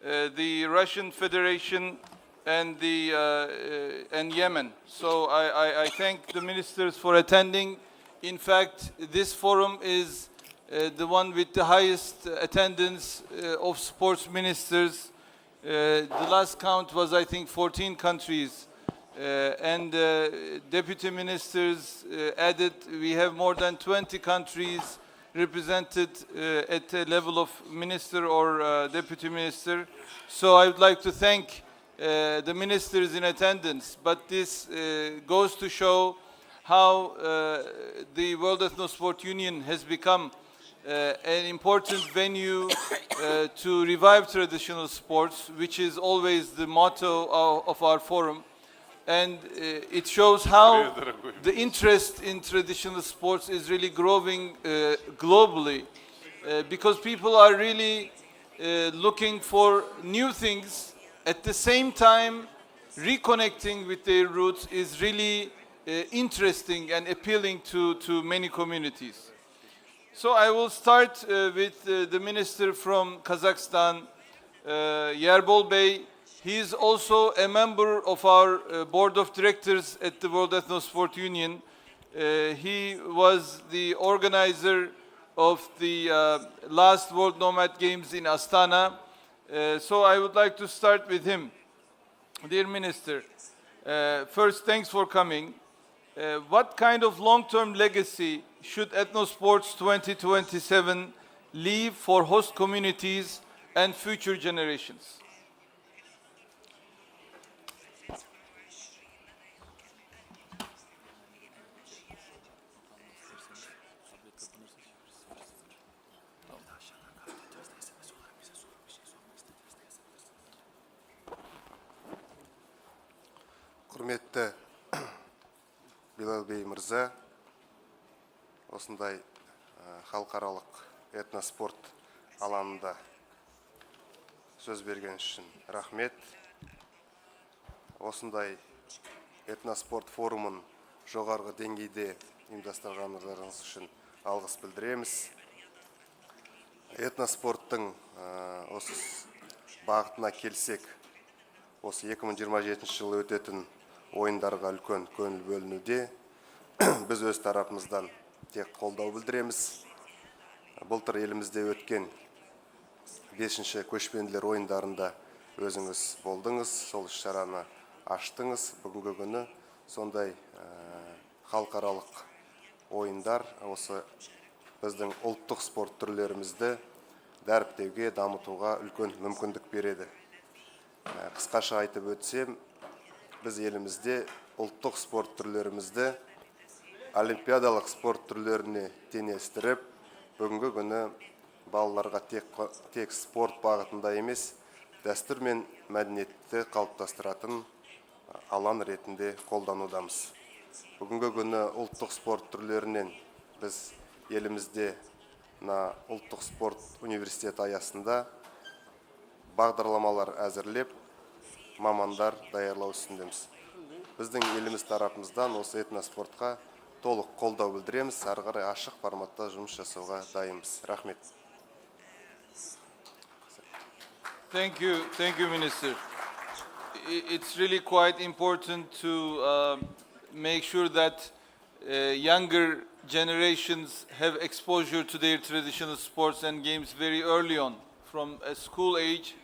the Russian Federation, and Yemen. So I thank the ministers for attending. In fact, this forum is the one with the highest attendance of sports ministers. The last count was, I think, 14 countries. And deputy ministers added, we have more than 20 countries represented at the level of minister or deputy minister. So I would like to thank the ministers in attendance. But this goes to show how the World Ethnosport Union has become an important venue to revive traditional sports, which is always the motto of our forum. And it shows how the interest in traditional sports is really growing globally because people are really looking for new things. At the same time, reconnecting with their roots is really interesting and appealing to many communities. So I will start with the minister from Kazakhstan, Yerbol Bey. He is also a member of our board of directors at the World Ethnosport Union. He was the organizer of the last World Nomad Games in Astana. So I would like to start with him. Dear Minister, first, thanks for coming. What kind of long-term legacy should Ethnosports 2027 leave for host communities and future generations? Құрметті Bilal Bey Mırza, осындай халықаралық этноспорт алаңында сөз берген үшін рахмет. Осындай этноспорт форумын жоғарғы деңгейде ұйымдастырғандарыңыз үшін алғыс білдіреміз. Этноспорттың осы бағытына келсек, осы 2027 жылы өтетін ойындарға үлкен көңіл бөлінуде. Біз өз тарапымыздан тек қолдау білдіреміз. Былтыр елімізде өткен 5-ші көшпенділер ойындарында өзіңіз болдыңыз, сол іс-шараны аштыңыз. Бүгінгі күні сондай халықаралық ойындар осы біздің ұлттық спорт түрлерімізді дәріптеуге, дамытуға үлкен мүмкіндік береді. Қысқаша айтып өтсем, біз елімізде ұлттық спорт түрлерімізді олимпиадалық спорт түрлеріне теңестіріп, бүгінгі күні балаларға тек спорт бағытында емес, дәстүр мен мәдениетті қалыптастыратын алаң ретінде қолданудамыз. Бүгінгі күні ұлттық спорт түрлерінен біз елімізде ұлттық спорт университеті аясында бағдарламалар әзірлеп, мамандар даярлау үстіндеміз. Біздің еліміз тарапымыздан осы этноспортқа толық қолдау білдіреміз, ары қарай ашық форматта жұмыс жасауға дайынбыз. Рахмет. Thank you, Minister. It's really quite important to make sure that younger generations have exposure to their traditional sports and games very early on, from a school age,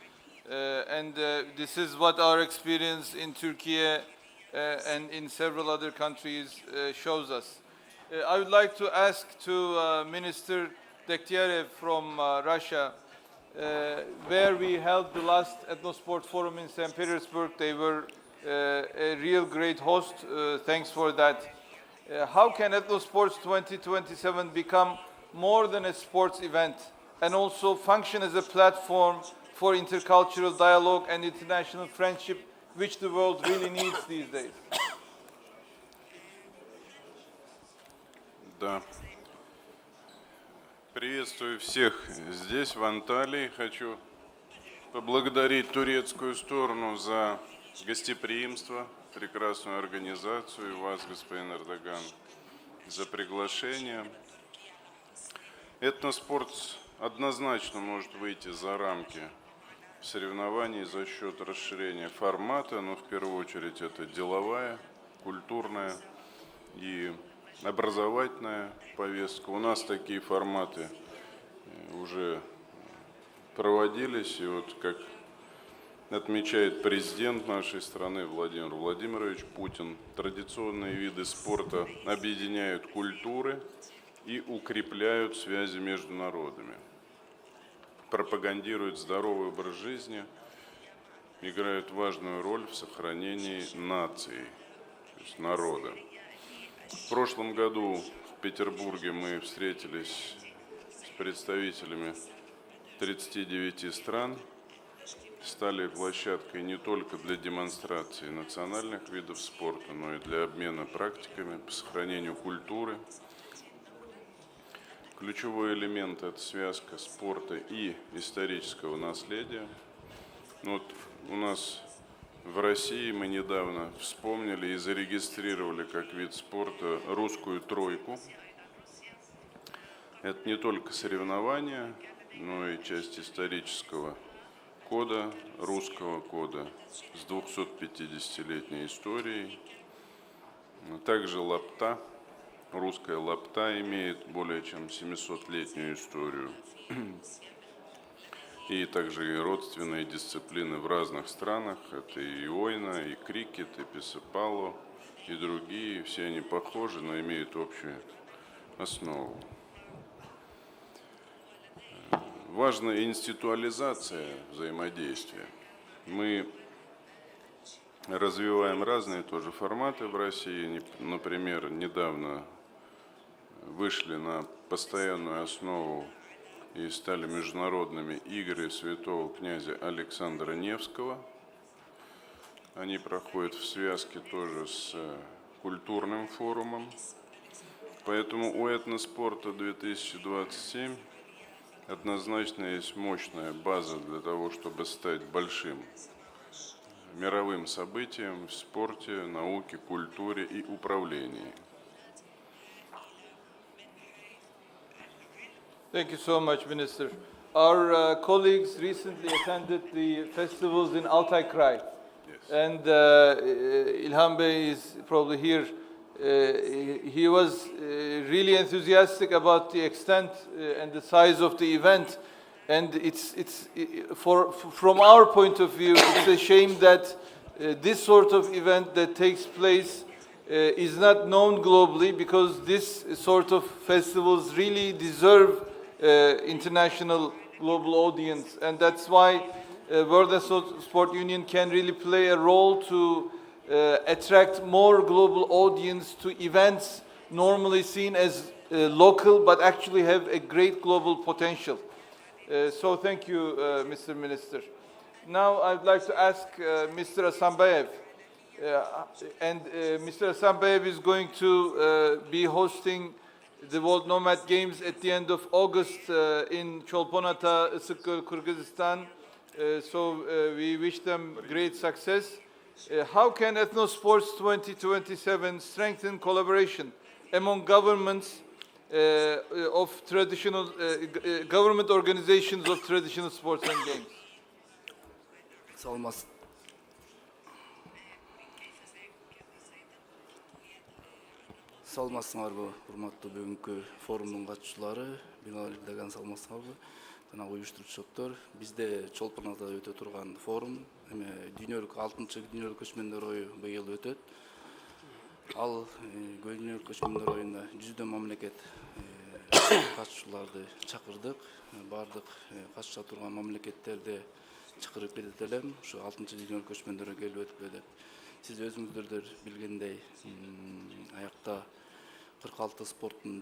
and this is what our experience in Turkey and in several other countries shows us. I would like to ask to Minister Dektyarev from Russia, where we held the last Ethnosport Forum in St. Petersburg. They were a real great host. Thanks for that. How can Ethnosports 2027 become more than a sports event and also function as a platform for intercultural dialogue and international friendship, which the world really needs these days? Да. Приветствую всех здесь, в Анталии. Хочу поблагодарить турецкую сторону за гостеприимство, прекрасную организацию, и вас, господин Эрдоган, за приглашение. Этноспорт однозначно может выйти за рамки соревнований за счет расширения формата, но в первую очередь это деловая, культурная и образовательная повестка. У нас такие форматы уже проводились, и вот как отмечает президент нашей страны Владимир Владимирович Путин, традиционные виды спорта объединяют культуры и укрепляют связи между народами, пропагандируют здоровый образ жизни, играют важную роль в сохранении нации, то есть народа. В прошлом году в Петербурге мы встретились с представителями 39 стран, стали площадкой не только для демонстрации национальных видов спорта, но и для обмена практиками по сохранению культуры. Ключевой элемент – это связка спорта и исторического наследия. Вот у нас в России мы недавно вспомнили и зарегистрировали как вид спорта русскую тройку. Это не только соревнования, но и часть исторического кода, русского кода с 250-летней историей. Также лапта, русская лапта имеет более чем 700-летнюю историю. И также и родственные дисциплины в разных странах. Это и ойна, и крикет, и песопало, и другие. Все они похожи, но имеют общую основу. Важна институализация взаимодействия. Мы развиваем разные тоже форматы в России. Например, недавно вышли на постоянную основу и стали международными игры святого князя Александра Невского. Они проходят в связке тоже с культурным форумом. Поэтому у этноспорта 2027 однозначно есть мощная база для того, чтобы стать большим мировым событием в спорте, науке, культуре и управлении. Thank you so much, Minister. Our colleagues recently attended the festivals in Altay Krai. Yes. And İlhan Bey is probably here. He was really enthusiastic about the extent and the size of the event. And from our point of view, it's a shame that this sort of event that takes place is not known globally, because this sort of festivals really deserve international global audience, and that's why World Ethnosport Union can really play a role to attract more global audience to events normally seen as local but actually have a great global potential. So thank you, Mr. Minister. Now I'd like to ask Mr. Asambayev. Mr. Asambayev is going to be hosting the World Nomad Games at the end of August in Cholponata, Isyk, Kyrgyzstan. So we wish them great success. How can Ethnosports 2027 strengthen collaboration among governments of traditional government organizations of traditional sports and games? Саламатсыңарбы, урматтуу бүгүнкү форумдун катчылары, билген саламатсыңарбы, жана уюштуруучулар. Бизде Чолпонада өтө турган форум, дүйнөлүк 6-чы дүйнөлүк көчмөндөр ою быйыл өтөт. Ал дүйнөлүк көчмөндөр оюна 100дөн мамлекет катчыларды чакырдык. Бардык катыша турган мамлекеттерде чакырып кетет элем. Ушу 6-чы дүйнөлүк көчмөндөргө келип өтүп эле. Сиз өзүңүздөр билгендей, аякта 46 спорттун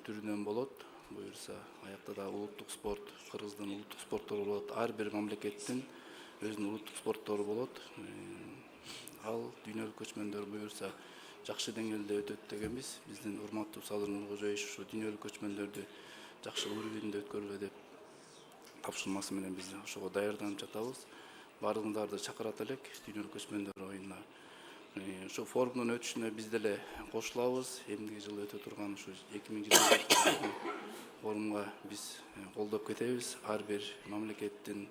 түрүнөн болот. Буюрса, аякта да улуттук спорт, Кыргыздын улуттук спорттору болот. Ар бир мамлекеттин өзүнүн улуттук спорттору болот. Ал дүйнөлүк көчмөндөр буюрса жакшы деңгээлде өтөт дегенбиз. Биздин урматтуу Садыр Нуркожоевич ушу дүйнөлүк көчмөндөрдү жакшы уровенде өткөрүлө деп тапшырмасы менен биз ошого даярданып жатабыз. Бардыгыңдарды чакырат элек дүйнөлүк көчмөндөр оюна. Şu forumdan ötüşüne biz de koşulabız. Emdiki yıl öte turgan şu 2020 forumga biz koldop ketebиz. Har bir mamlekettin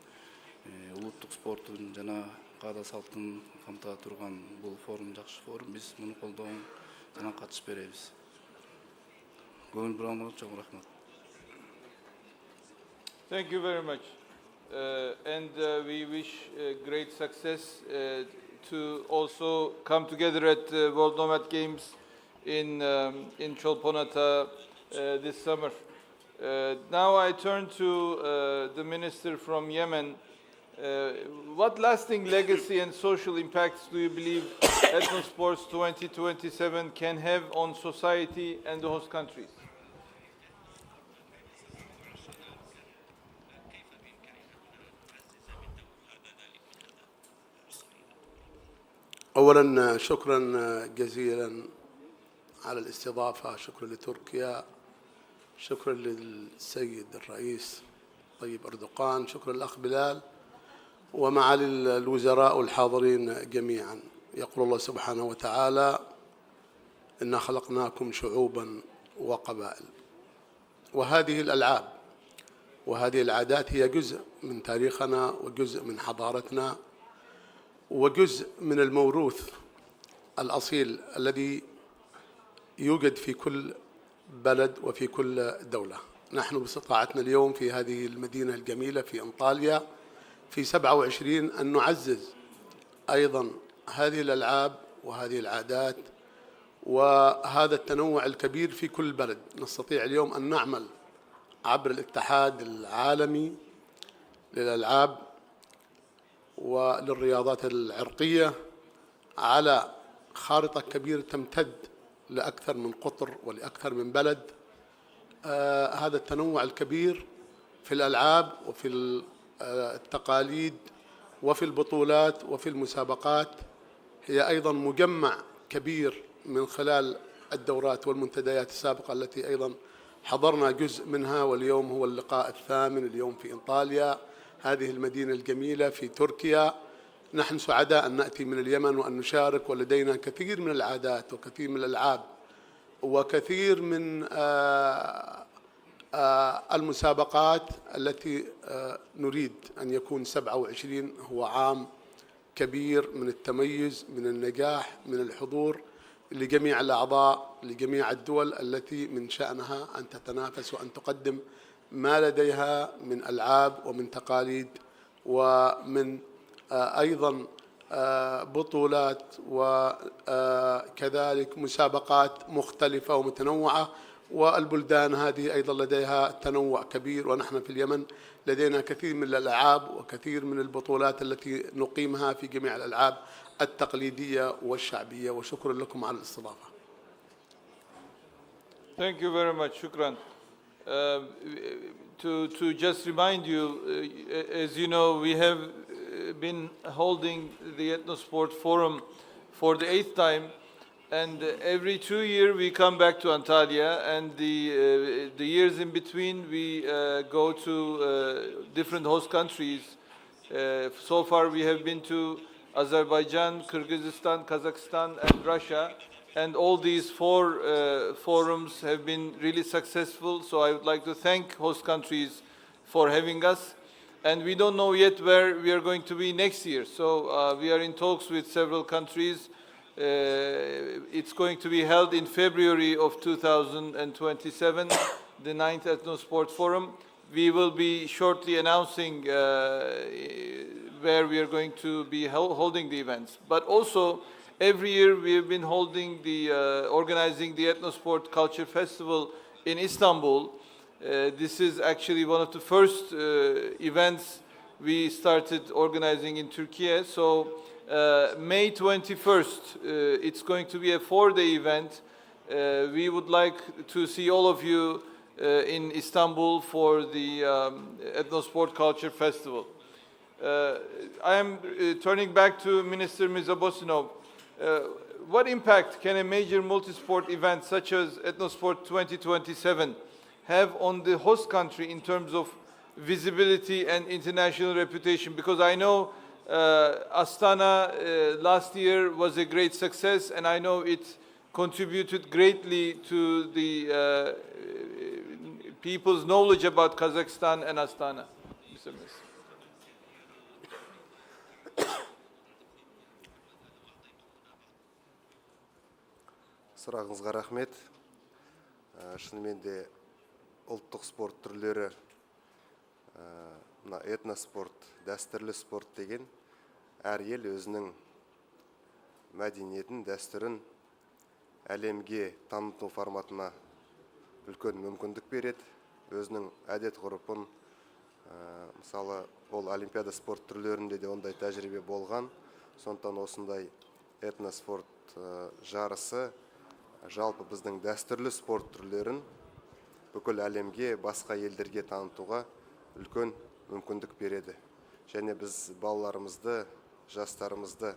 uluttuk sportun jana kada saltın kamta turgan bu forum jakşı forum. Biz bunu koldoon jana katışıp berебиз. Көңүл бураңызга чоң рахмат. Thank you very much. And we wish great success to also come together at the World Nomad Games in Cholponata this summer. Now I turn to the minister from Yemen. What lasting legacy and social impacts do you believe Ethnosports 2027 can have on society and the host countries? أولا شكرا جزيلا على الاستضافة، شكرا لتركيا، شكرا للسيد الرئيس طيب أردوغان، شكرا للأخ بلال ومعالي الوزراء الحاضرين جميعا. يقول الله سبحانه وتعالى: إنا خلقناكم شعوبا وقبائل. وهذه الألعاب وهذه العادات هي جزء من تاريخنا وجزء من حضارتنا وجزء من الموروث الأصيل الذي يوجد في كل بلد وفي كل دولة. نحن باستطاعتنا اليوم في هذه المدينة الجميلة في أنطاليا في 27 أن نعزز أيضا هذه الألعاب وهذه العادات وهذا التنوع الكبير في كل بلد. نستطيع اليوم أن نعمل عبر الاتحاد العالمي للألعاب وللرياضات العرقية على خارطة كبيرة تمتد لأكثر من قطر ولأكثر من بلد. هذا التنوع الكبير في الألعاب وفي التقاليد وفي البطولات وفي المسابقات هي أيضا مجمع كبير من خلال الدورات والمنتديات السابقة التي أيضا حضرنا جزء منها، واليوم هو اللقاء الثامن اليوم في أنطاليا، هذه المدينة الجميلة في تركيا. نحن سعداء أن نأتي من اليمن وأن نشارك، ولدينا كثير من العادات وكثير من الألعاب وكثير من المسابقات التي نريد أن يكون 27 هو عام كبير من التميز، من النجاح، من الحضور لجميع الأعضاء، لجميع الدول التي من شأنها أن تتنافس وأن تقدم ما لديها من ألعاب ومن تقاليد ومن أيضا بطولات وكذلك مسابقات مختلفة ومتنوعة. والبلدان هذه أيضا لديها تنوع كبير، ونحن في اليمن لدينا كثير من الألعاب وكثير من البطولات التي نقيمها في جميع الألعاب التقليدية والشعبية. وشكرا لكم على الاستضافة. Thank you very much, Shukran. To just remind you, as you know, we have been holding the Ethnosport Forum for the 8th time, and every 2 years we come back to Antalya, and the years in between we go to different host countries. So far we have been to Azerbaijan, Kyrgyzstan, Kazakhstan, and Russia. And all these 4 forums have been really successful. So I would like to thank host countries for having us. And we don't know yet where we are going to be next year. So we are in talks with several countries. It's going to be held in February of 2027, the 9th Ethnosport Forum. We will be shortly announcing where we are going to be holding the events. But also, every year we have been holding organizing the Ethnosport Culture Festival in Istanbul. This is actually one of the first events we started organizing in Türkiye. So May 21st, it's going to be a 4-day event. We would like to see all of you in Istanbul for the Ethnosport Culture Festival. I am turning back to Minister Mirza Bosinov. What impact can a major multi-sport event such as Ethnosport 2027 have on the host country in terms of visibility and international reputation? Because I know Astana last year was a great success, and I know it contributed greatly to the people's knowledge about Kazakhstan and Astana. Mr. Minister. Сұрағыңызға рахмет. Шынымен де ұлттық спорт түрлері, этноспорт, дәстүрлі спорт деген әр ел өзінің мәдениетін, дәстүрін әлемге таныту форматына үлкен мүмкіндік береді. Өзінің әдет ғұрпын, мысалы, ол олимпиада спорт түрлерінде де ондай тәжірибе болған. Сондықтан осындай этноспорт жарысы жалпы біздің дәстүрлі спорт түрлерін бүкіл әлемге, басқа елдерге танытуға үлкен мүмкіндік береді. Және біз балаларымызды, жастарымызды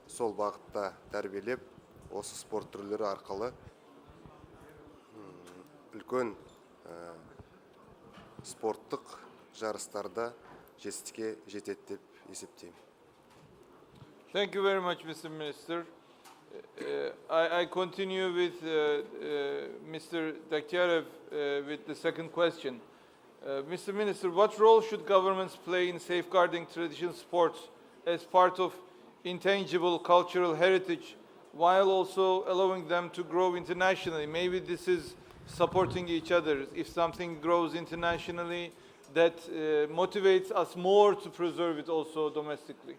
сол бағытта тәрбиелеп, осы спорт түрлері арқылы үлкен спорттық жарыстарда жетістікке жетеді деп есептеймін. Thank you very much, Mr. Minister. I continue with Mr. Dakyarev with the second question. Mr. Minister, what role should governments play in safeguarding traditional sports as part of intangible cultural heritage, while also allowing them to grow internationally? Maybe this is supporting each other. If something grows internationally, that motivates us more to preserve it also domestically.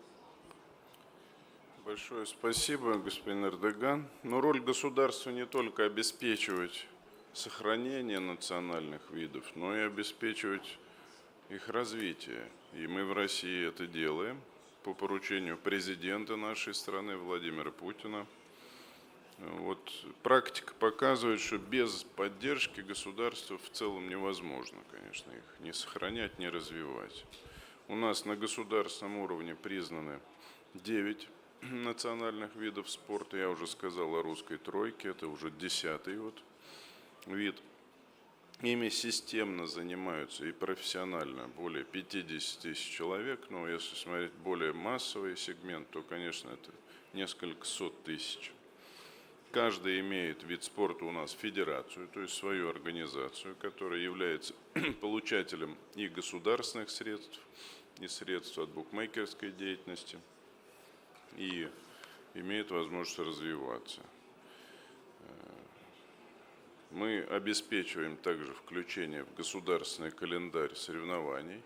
Большое спасибо, господин Эрдоган. Но роль государства не только обеспечивать сохранение национальных видов, но и обеспечивать их развитие. И мы в России это делаем по поручению президента нашей страны Владимира Путина. Вот практика показывает, что без поддержки государства в целом невозможно, конечно, их не сохранять, не развивать. У нас на государственном уровне признаны 9 национальных видов спорта. Я уже сказал о русской тройке, это уже 10-й вот вид. Ими системно занимаются и профессионально более 50 тысяч человек, но если смотреть более массовый сегмент, то, конечно, это несколько сот тысяч. Каждый имеет вид спорта у нас федерацию, то есть свою организацию, которая является получателем и государственных средств, и средств от букмекерской деятельности, и имеет возможность развиваться. Мы обеспечиваем также включение в государственный календарь соревнований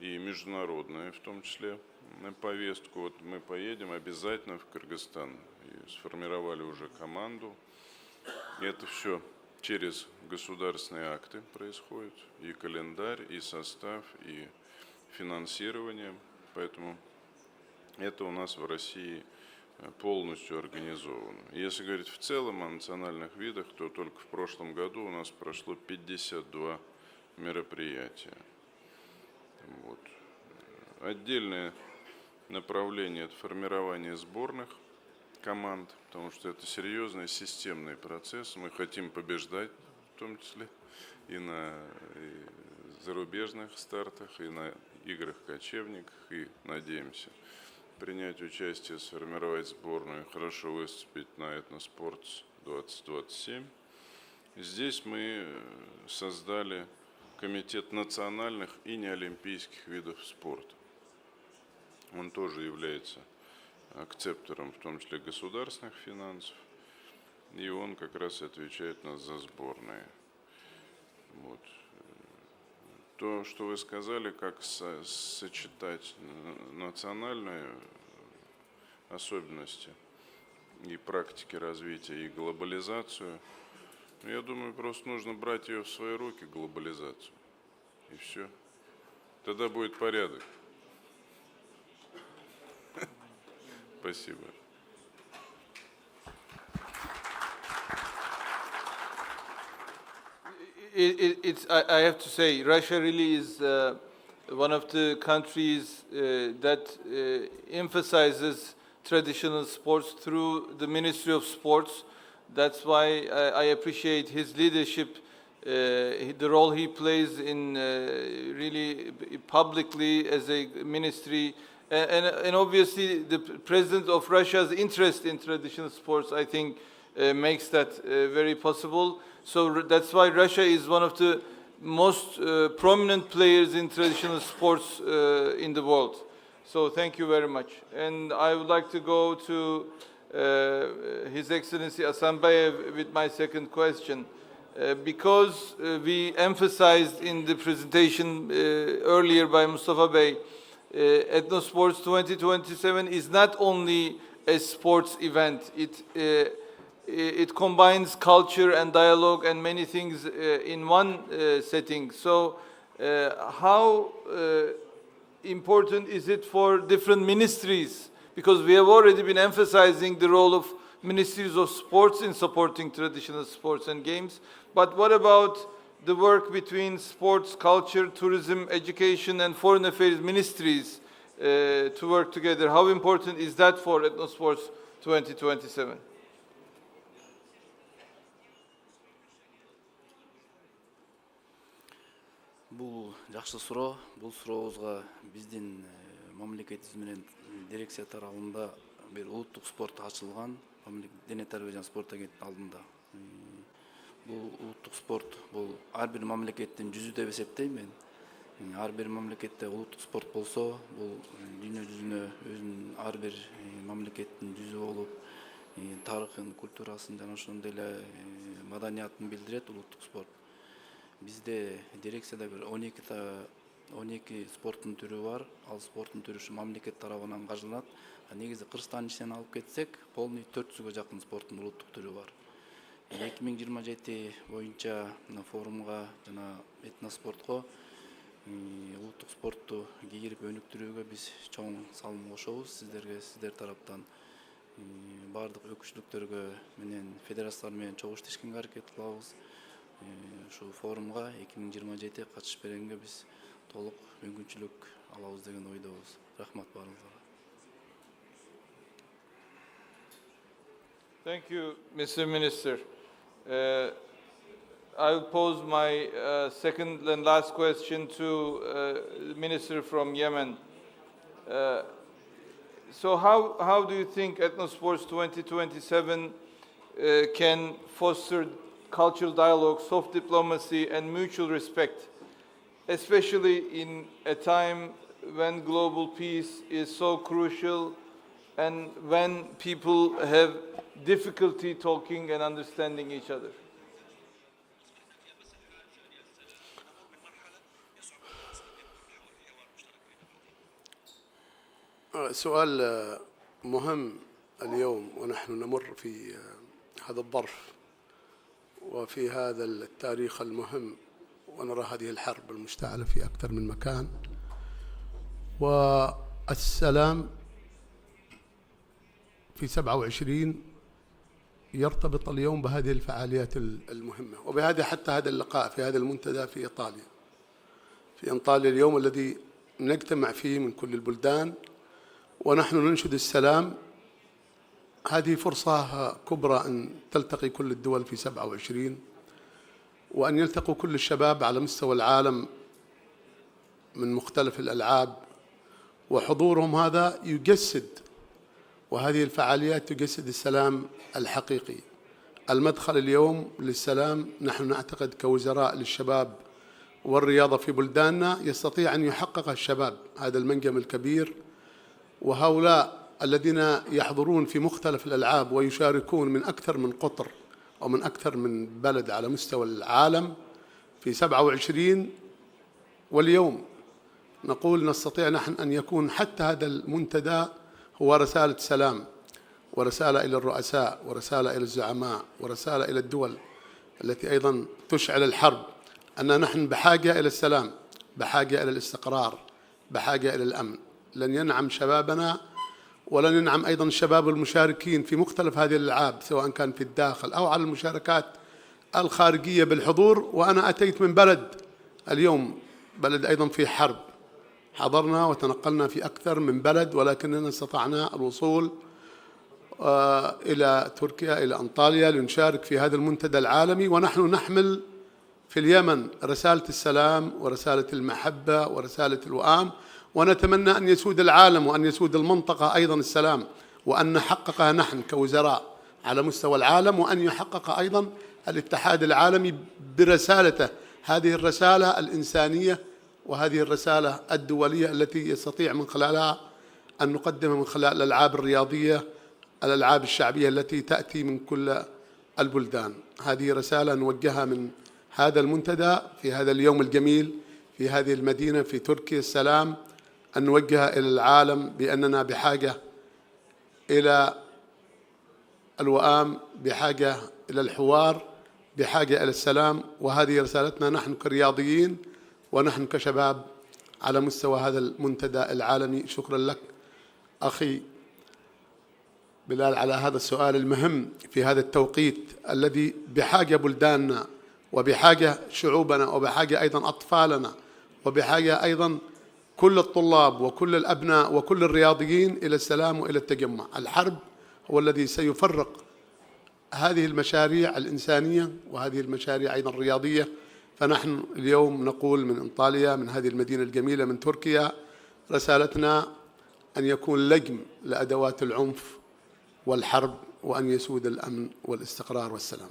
и международные, в том числе, на повестку. Вот мы поедем обязательно в Кыргызстан. И сформировали уже команду. Это все через государственные акты происходит. И календарь, и состав, и финансирование. Поэтому это у нас в России полностью организовано. Если говорить в целом о национальных видах, то только в прошлом году у нас прошло 52 мероприятия. Вот. Отдельное направление – это формирование сборных команд, потому что это серьезный системный процесс. Мы хотим побеждать, в том числе и на зарубежных стартах, и на играх кочевниках, и надеемся принять участие, сформировать сборную, хорошо выступить на Ethnosport 2027. Здесь мы создали комитет национальных и неолимпийских видов спорта. Он тоже является акцептором, в том числе государственных финансов, и он как раз отвечает у нас за сборные. Вот. То, что вы сказали, как сочетать национальные особенности и практики развития, и глобализацию, я думаю, просто нужно брать ее в свои руки, глобализацию, и все. Тогда будет порядок. Спасибо. I have to say, Russia really is one of the countries that emphasizes traditional sports through the Ministry of Sports. That's why I appreciate his leadership, the role he plays in really publicly as a ministry. And obviously the President of Russia's interest in traditional sports, I think, makes that very possible. So that's why Russia is one of the most prominent players in traditional sports in the world. So thank you very much. And I would like to go to His Excellency Asanbayev with my second question. Because we emphasized in the presentation earlier by Mustafa Bey, Ethnosports 2027 is not only a sports event. It combines culture and dialogue and many things in one setting. So how important is it for different ministries? Because we have already been emphasizing the role of ministries of sports in supporting traditional sports and games. But what about the work between sports, culture, tourism, education, and foreign affairs ministries to work together? How important is that for Ethnosports 2027? Бул жакшы суроо. Бул сурообузга биздин мамлекетибиз менен дирекция тарабында бир улуттук спорт ачылган, дене тарбия жана спорт агенттигинин алдында. Бул улуттук спорт бул ар бир мамлекеттин жүзү деп эсептейм мен. Ар бир мамлекетте улуттук спорт болсо, бул дүйнө жүзүнө өзүнүн ар бир мамлекеттин жүзү болуп, тарыхын, культурасын жана ошондой эле маданиятын билдирет улуттук спорт. Бизде дирекцияда бир 12 спорттун түрү бар. Ал спорттун түрү ушу мамлекет тарабынан каржыланат. Негизи Кыргызстан ичинен алып кетсек, полный 400га жакын спорттун улуттук түрү бар. 2027 боюнча форумга жана этноспортко улуттук спортту кийирип өнүктүрүүгө биз чоң салым кошобуз. Сиздер тараптан бардык өкүлчүлүктөргө менен федерациялар менен чогуу иштешкенге аракет кылабыз. Şu forumga 2027 катышып бергенге биз толук мүмкүнчүлүк алабыз деген ойдобуз. Рахмат баарыңыздарга. Thank you, Mr. Minister. I will pose my second and last question to the Minister from Yemen. So how do you think Ethnosports 2027 can foster cultural dialogue, soft diplomacy, and mutual respect, especially in a time when global peace is so crucial and when people have difficulty talking and understanding each other? سؤال مهم اليوم ونحن نمر في هذا الظرف وفي هذا التاريخ المهم ونرى هذه الحرب المشتعلة في أكثر من مكان. والسلام في 27 يرتبط اليوم بهذه الفعاليات المهمة وبهذا حتى هذا اللقاء في هذا المنتدى في إيطاليا، في أنطاليا اليوم الذي نجتمع فيه من كل البلدان ونحن ننشد السلام. هذه فرصة كبرى أن تلتقي كل الدول في 27 وأن يلتقوا كل الشباب على مستوى العالم من مختلف الألعاب، وحضورهم هذا يجسد، وهذه الفعاليات تجسد السلام الحقيقي. المدخل اليوم للسلام نحن نعتقد كوزراء للشباب والرياضة في بلداننا يستطيع أن يحقق الشباب هذا المنجم الكبير، وهؤلاء الذين يحضرون في مختلف الألعاب ويشاركون من أكثر من قطر ومن أكثر من بلد على مستوى العالم في 27. واليوم نقول نستطيع نحن أن يكون حتى هذا المنتدى هو رسالة سلام ورسالة إلى الرؤساء ورسالة إلى الزعماء ورسالة إلى الدول التي أيضا تشعل الحرب أن نحن بحاجة إلى السلام، بحاجة إلى الاستقرار، بحاجة إلى الأمن. لن ينعم شبابنا ولن ينعم أيضا الشباب المشاركين في مختلف هذه الألعاب سواء كان في الداخل أو على المشاركات الخارجية بالحضور. وأنا أتيت من بلد اليوم بلد أيضا في حرب، حضرنا وتنقلنا في أكثر من بلد ولكننا استطعنا الوصول إلى تركيا إلى أنطاليا لنشارك في هذا المنتدى العالمي، ونحن نحمل في اليمن رسالة السلام ورسالة المحبة ورسالة الوئام، ونتمنى أن يسود العالم وأن يسود المنطقة أيضا السلام، وأن نحققها نحن كوزراء على مستوى العالم، وأن يحقق أيضا الاتحاد العالمي برسالته، هذه الرسالة الإنسانية وهذه الرسالة الدولية التي يستطيع من خلالها أن نقدمها من خلال الألعاب الرياضية، الألعاب الشعبية التي تأتي من كل البلدان. هذه رسالة نوجهها من هذا المنتدى في هذا اليوم الجميل في هذه المدينة في تركيا، السلام، أن نوجهها إلى العالم بأننا بحاجة إلى الوئام، بحاجة إلى الحوار، بحاجة إلى السلام. وهذه رسالتنا نحن كرياضيين ونحن كشباب على مستوى هذا المنتدى العالمي. شكرا لك أخي بلال على هذا السؤال المهم في هذا التوقيت الذي بحاجة بلداننا وبحاجة شعوبنا وبحاجة أيضا أطفالنا وبحاجة أيضا كل الطلاب وكل الأبناء وكل الرياضيين إلى السلام وإلى التجمع. الحرب هو الذي سيفرق هذه المشاريع الإنسانية وهذه المشاريع أيضا الرياضية. فنحن اليوم نقول من أنطاليا من هذه المدينة الجميلة من تركيا رسالتنا أن يكون لجم لأدوات العنف والحرب وأن يسود الأمن والاستقرار والسلام.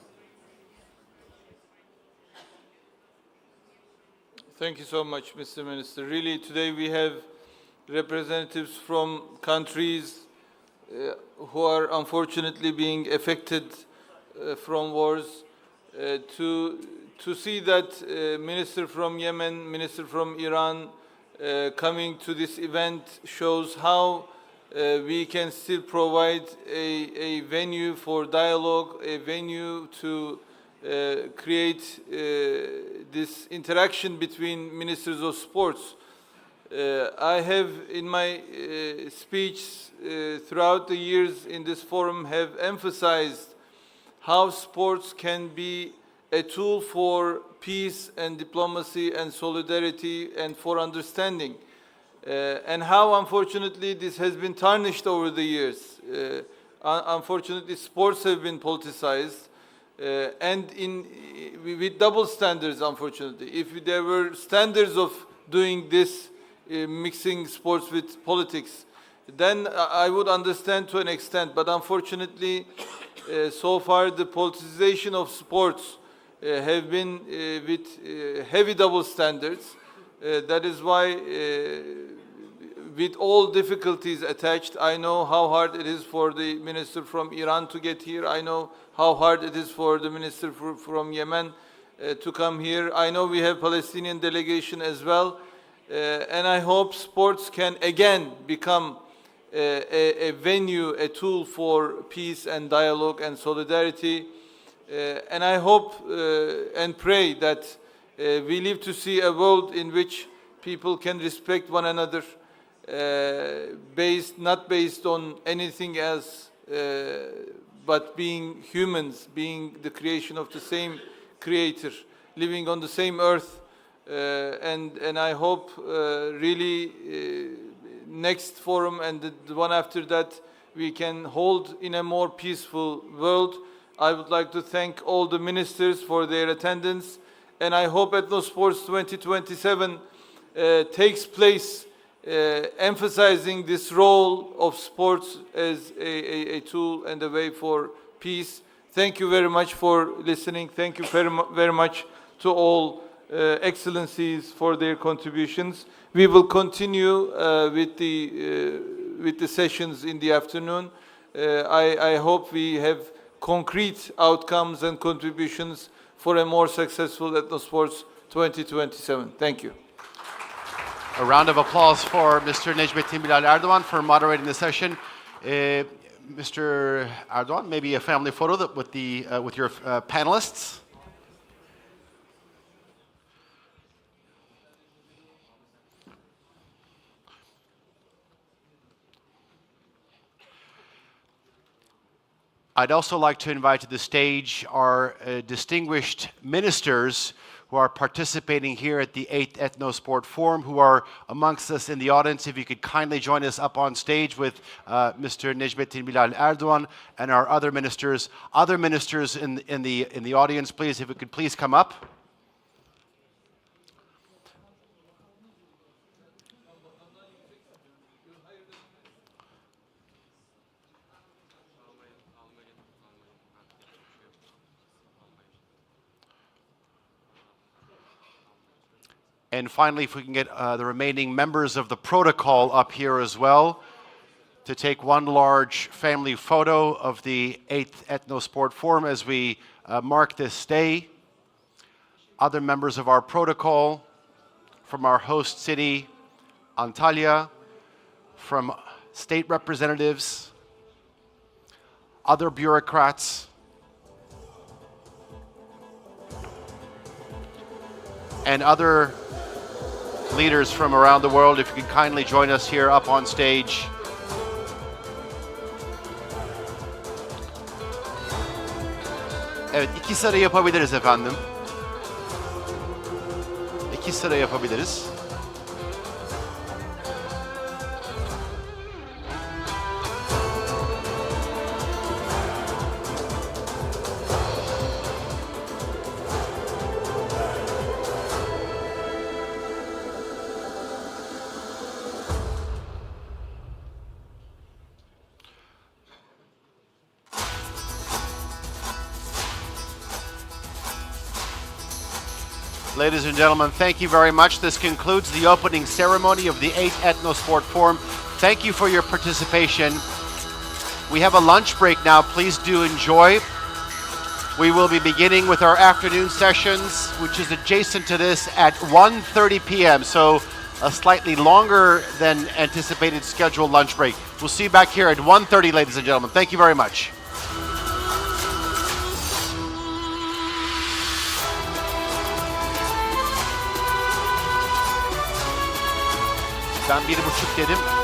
Thank you so much, Mr. Minister. Really, today we have representatives from countries who are unfortunately being affected from wars. To see that Minister from Yemen, Minister from Iran coming to this event shows how we can still provide a venue for dialogue, a venue to create this interaction between ministers of sports. I have in my speech throughout the years in this forum have emphasized how sports can be a tool for peace and diplomacy and solidarity and for understanding. And how unfortunately this has been tarnished over the years. unfortunately, sports have been politicized, and with double standards, unfortunately. If there were standards of doing this, mixing sports with politics, then I would understand to an extent. But unfortunately, so far the politicization of sports have been with heavy double standards. That is why, with all difficulties attached, I know how hard it is for the minister from Iran to get here. I know how hard it is for the minister from Yemen to come here. I know we have Palestinian delegation as well. And I hope sports can again become a venue, a tool for peace and dialogue and solidarity. And I hope and pray that we live to see a world in which people can respect one another, not based on anything else, but being humans, being the creation of the same creator, living on the same earth. And I hope really next forum and the one after that we can hold in a more peaceful world. I would like to thank all the ministers for their attendance, and I hope Ethnosports 2027 takes place emphasizing this role of sports as a tool and a way for peace. Thank you very much for listening. Thank you very much to all excellencies for their contributions. We will continue with the sessions in the afternoon. I hope we have concrete outcomes and contributions for a more successful Ethnosports 2027. Thank you. A round of applause for Mr. Necmettin Bilal Erdoğan for moderating the session. Mr. Erdoğan, maybe a family photo with your panelists. I'd also like to invite to the stage our distinguished ministers who are participating here at the 8th Ethnosport Forum, who are amongst us in the audience. If you could kindly join us up on stage with Mr. Necmettin Bilal Erdoğan and our other ministers. Other ministers in the audience, please, if you could please come up. And finally, if we can get the remaining members of the protocol up here as well to take one large family photo of the 8th Ethnosport Forum as we mark this day. Other members of our protocol from our host city, Antalya, from state representatives, other bureaucrats, and other leaders from around the world, if you could kindly join us here up on stage. Evet, 2 sıra yapabiliriz efendim. 2 sıra yapabiliriz. Ladies and gentlemen, thank you very much. This concludes the opening ceremony of the 8th Ethnosport Forum. Thank you for your participation. We have a lunch break now. Please do enjoy. We will be beginning with our afternoon sessions, which is adjacent to this at 1:30 p.m. So a slightly longer than anticipated scheduled lunch break. We'll see you back here at 1:30, ladies and gentlemen. Thank you very much. Ben 1:30 dedim.